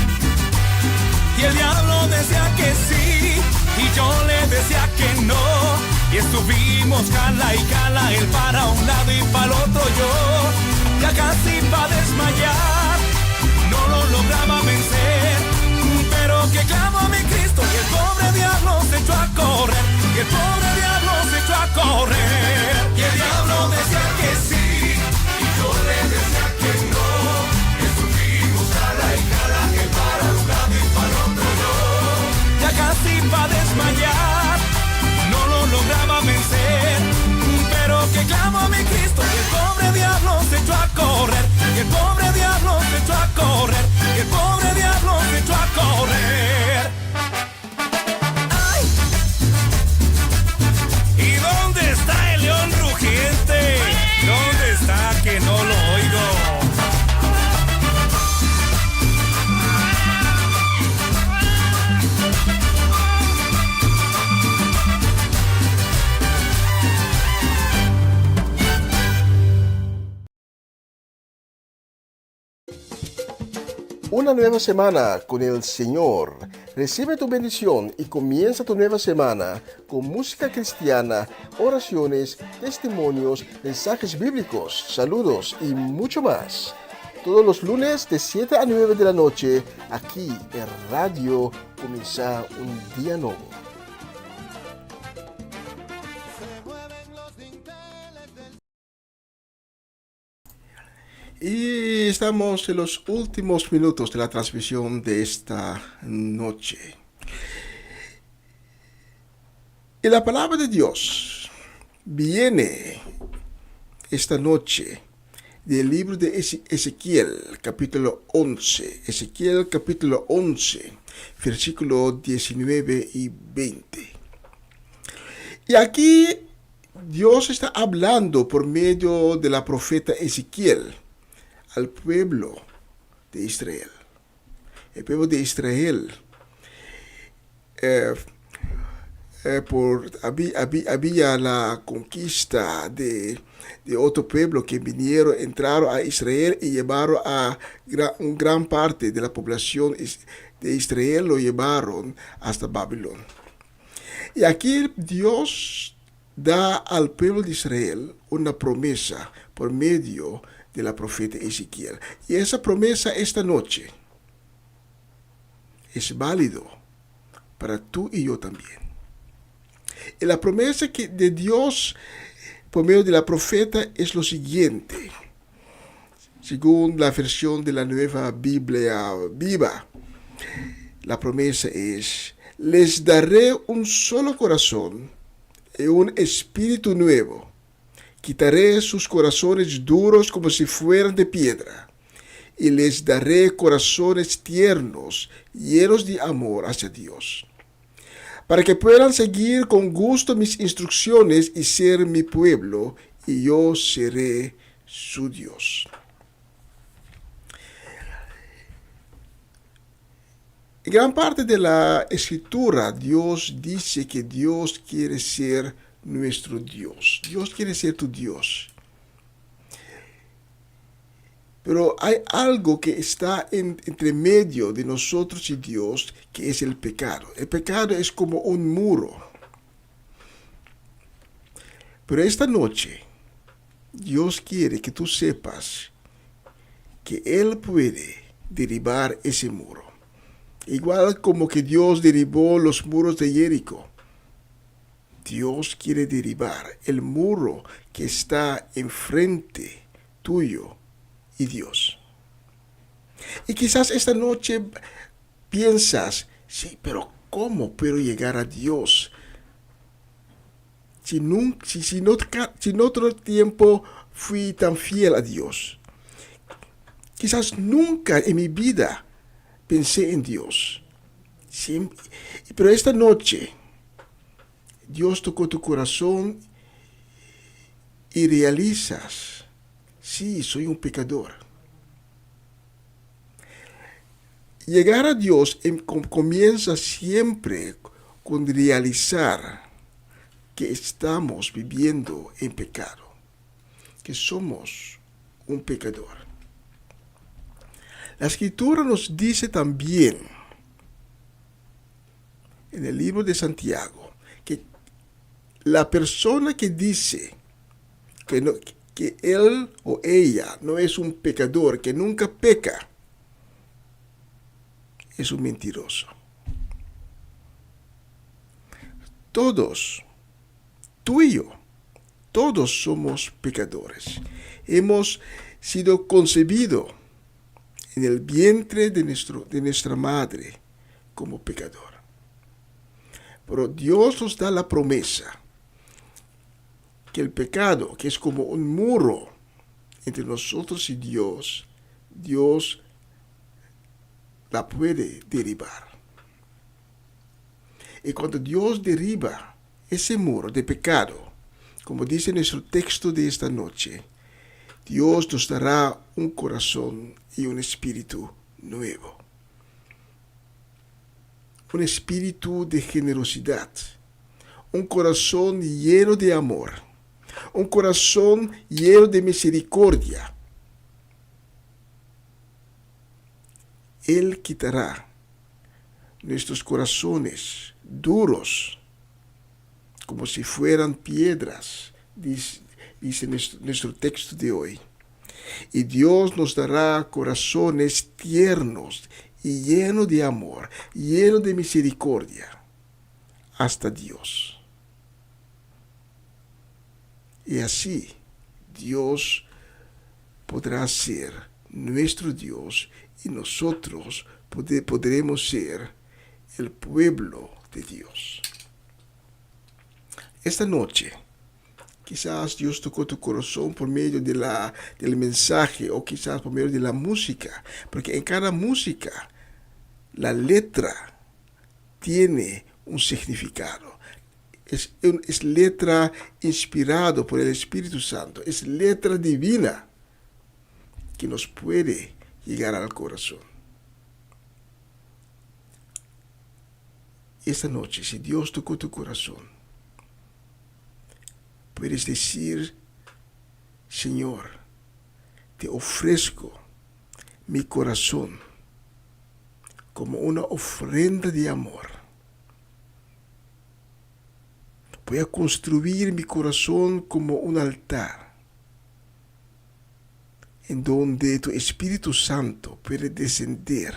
Y el diablo decía que sí, y yo le decía que no. Y estuvimos cala y cala, él para un lado y para el otro yo. Ya casi pa' desmayar, no lo lograba vencer. Pero que clamo a mi Cristo y el pobre diablo se echó a correr. Y el pobre diablo se echó a correr. Y el diablo decía que sí, y yo le decía que no. Estuvimos cala y cala, él para un lado y para el otro yo. Ya casi pa' desmayar, no lo lograba vencer. Pero que clamo a mi Cristo y el pobre diablo se echó a correr. Y el pobre diablo se echó a correr. Y el pobre diablo se echó a correr. ¡Ay! ¿Y dónde está el león rugiente? ¿Dónde está que no lo oigo? Una nueva semana con el Señor. Recibe tu bendición y comienza tu nueva semana con música cristiana, oraciones, testimonios, mensajes bíblicos, saludos y mucho más. Todos los lunes de 7 a 9 de la noche, aquí en Radio Comienza un Día Nuevo. Y estamos en los últimos minutos de la transmisión de esta noche. Y la palabra de Dios viene esta noche del libro de Ezequiel, capítulo 11. Ezequiel, capítulo 11, versículos 19 y 20. Y aquí Dios está hablando por medio de la profeta Ezequiel al pueblo de Israel. El pueblo de Israel había la conquista de otro pueblo que entraron a Israel y llevaron a gran parte de la población de Israel, lo llevaron hasta Babilonia. Y aquí Dios da al pueblo de Israel una promesa por medio de la profeta Ezequiel. Y esa promesa esta noche es válido para tú y yo también. Y la promesa de Dios por medio de la profeta es lo siguiente. Según la versión de la Nueva Biblia Viva, la promesa es: les daré un solo corazón y un espíritu nuevo. Quitaré sus corazones duros como si fueran de piedra, y les daré corazones tiernos, llenos de amor hacia Dios, para que puedan seguir con gusto mis instrucciones y ser mi pueblo, y yo seré su Dios. En gran parte de la Escritura, Dios dice que Dios quiere ser nuestro Dios. Dios quiere ser tu Dios. Pero hay algo que está entre medio de nosotros y Dios, que es el pecado. El pecado es como un muro. Pero esta noche, Dios quiere que tú sepas que Él puede derribar ese muro. Igual como que Dios derribó los muros de Jericó. Dios quiere derribar el muro que está enfrente tuyo y Dios. Y quizás esta noche piensas: sí, pero ¿cómo puedo llegar a Dios? Si en otro tiempo fui tan fiel a Dios. Quizás nunca en mi vida pensé en Dios. Pero esta noche Dios tocó tu corazón y realizas: sí, soy un pecador. Llegar a Dios comienza siempre con realizar que estamos viviendo en pecado, que somos un pecador. La Escritura nos dice también en el libro de Santiago que la persona que dice que él o ella no es un pecador, que nunca peca, es un mentiroso. Todos, tú y yo, todos somos pecadores. Hemos sido concebidos en el vientre de nuestra madre como pecador. Pero Dios nos da la promesa que el pecado, que es como un muro entre nosotros y Dios, Dios la puede derribar. Y cuando Dios derriba ese muro de pecado, como dice nuestro texto de esta noche, Dios nos dará un corazón y un espíritu nuevo. Un espíritu de generosidad. Un corazón lleno de amor. Un corazón lleno de misericordia. Él quitará nuestros corazones duros, como si fueran piedras, dice nuestro texto de hoy. Y Dios nos dará corazones tiernos y llenos de amor, llenos de misericordia, hasta Dios. Y así Dios podrá ser nuestro Dios y nosotros podremos ser el pueblo de Dios. Esta noche, quizás Dios tocó tu corazón por medio del mensaje o quizás por medio de la música, porque en cada música la letra tiene un significado. Es letra inspirada por el Espíritu Santo, es letra divina que nos puede llegar al corazón. Esta noche, si Dios tocó tu corazón, puedes decir: Señor, te ofrezco mi corazón como una ofrenda de amor. Voy a construir mi corazón como un altar en donde tu Espíritu Santo puede descender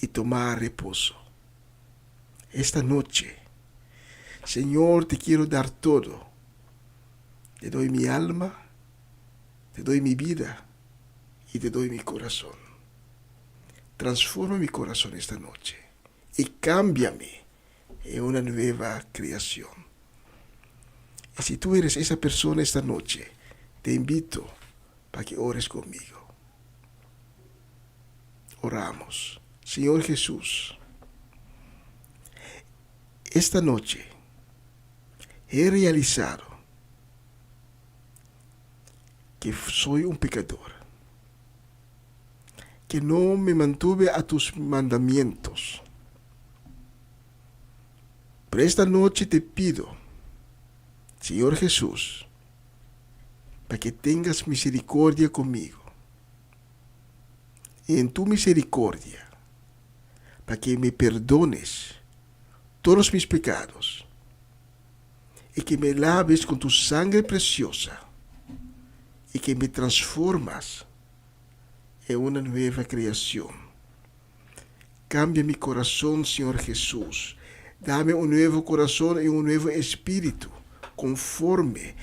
y tomar reposo. Esta noche, Señor, te quiero dar todo. Te doy mi alma, te doy mi vida y te doy mi corazón. Transforma mi corazón esta noche y cámbiame en una nueva creación. Y si tú eres esa persona esta noche, te invito para que ores conmigo. Oramos. Señor Jesús, esta noche he realizado que soy un pecador, que no me mantuve a tus mandamientos. Pero esta noche te pido, Señor Jesús, para que tengas misericordia conmigo. Y en tu misericordia, para que me perdones todos mis pecados y que me laves con tu sangre preciosa y que me transformas en una nueva creación. Cambia mi corazón, Señor Jesús. Dame un nuevo corazón y un nuevo espíritu conforme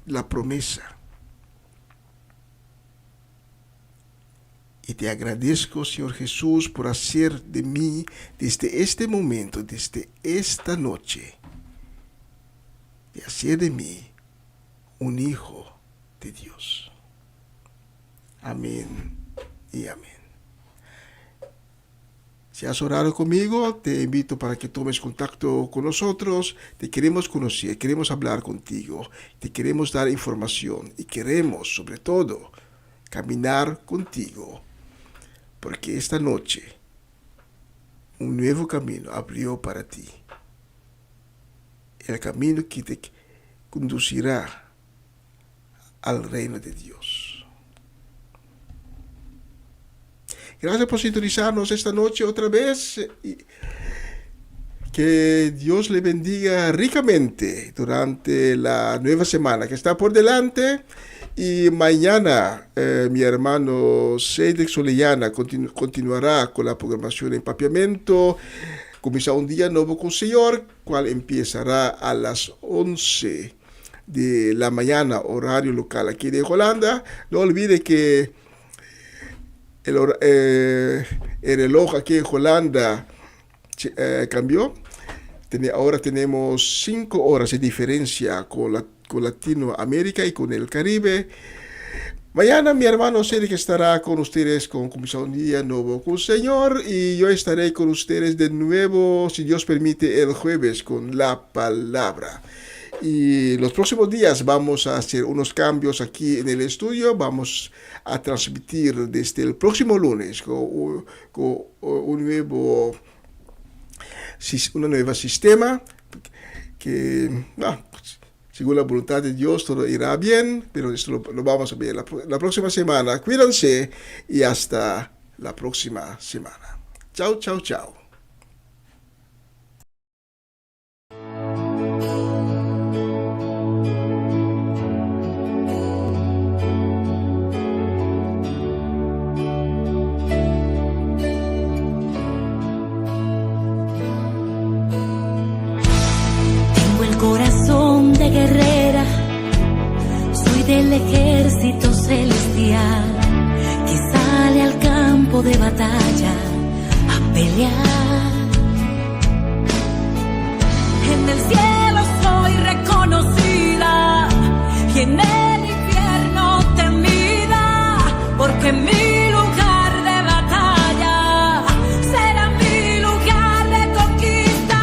la promesa. Y te agradezco, Señor Jesús, por hacer de mí, desde este momento, desde esta noche, de hacer de mí un hijo de Dios. Amén y amén. Si has orado conmigo, te invito para que tomes contacto con nosotros. Te queremos conocer, queremos hablar contigo, te queremos dar información y queremos, sobre todo, caminar contigo. Porque esta noche un nuevo camino abrió para ti. El camino que te conducirá al reino de Dios. Gracias por sintonizarnos esta noche otra vez. Que Dios le bendiga ricamente durante la nueva semana que está por delante. Y mañana mi hermano Cedric Solellana continuará con la programación en Papiamento. Comienza un día nuevo con el Señor, cual empezará a las 11 de la mañana, horario local aquí de Holanda. No olvide que el reloj aquí en Holanda cambió. Ahora tenemos 5 horas de diferencia con Latinoamérica y con el Caribe. Mañana mi hermano Cedric estará con ustedes con un día nuevo con el Señor, y yo estaré con ustedes de nuevo, si Dios permite, el jueves con la palabra. Y los próximos días vamos a hacer unos cambios aquí en el estudio. Vamos a transmitir desde el próximo lunes con un nuevo sistema que según la voluntad de Dios todo irá bien, pero esto lo vamos a ver la próxima semana. Cuídense y hasta la próxima semana. Chao, chao, chao. Corazón de guerrera, soy del ejército celestial que sale al campo de batalla a pelear. En el cielo soy reconocida y en el infierno temida, porque mi lugar de batalla será mi lugar de conquista.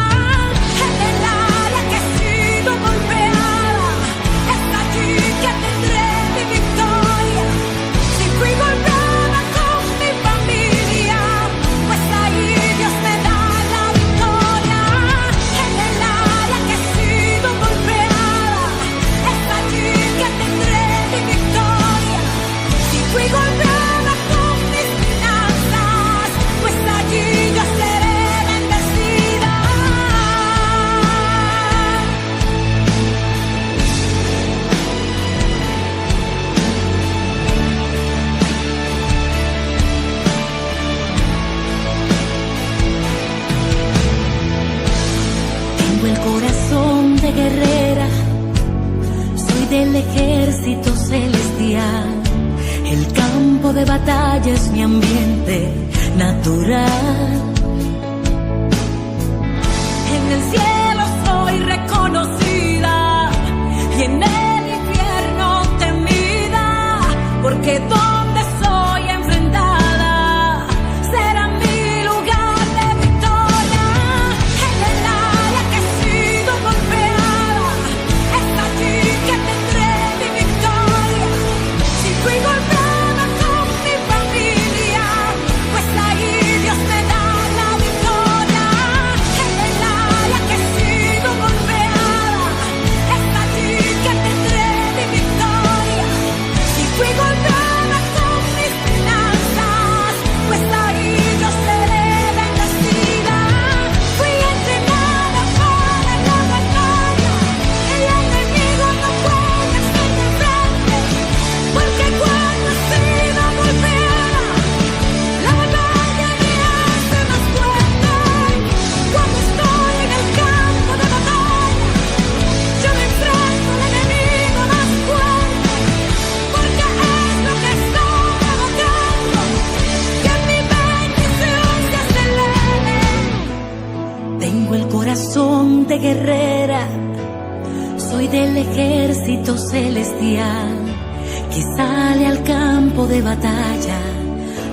En el área que he sido golpeada, es allí que tendré mi victoria. Si fui golpeada con mi familia, pues ahí Dios me da la victoria. En el área que he sido golpeada, es allí que tendré mi victoria. Si fui golpeada guerrera, soy del ejército celestial. El campo de batalla es mi ambiente natural. En el cielo soy reconocida y en el infierno temida, porque donde soy enfrentada será mi lugar de victoria. En el área que he sido golpeada, es allí que tendré mi victoria. Si fui golpeada con mi familia, pues ahí Dios me da la victoria. En el área que he sido golpeada, es allí que tendré mi victoria. Si fui golpeada con mis finanzas, pues ahí yo seré bendecida. Fui entrenada para la batalla, el enemigo no puede hacerme frente, porque cuando he sido golpeada, la batalla me hace más fuerte. Cuando estoy en el campo de batalla, yo me enfrento al enemigo más fuerte, porque es lo que estoy provocando, que mi bendición se acelere. Tengo el corazón de guerrera, soy del ejército celestial, que sale al campo de batalla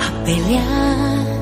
a pelear.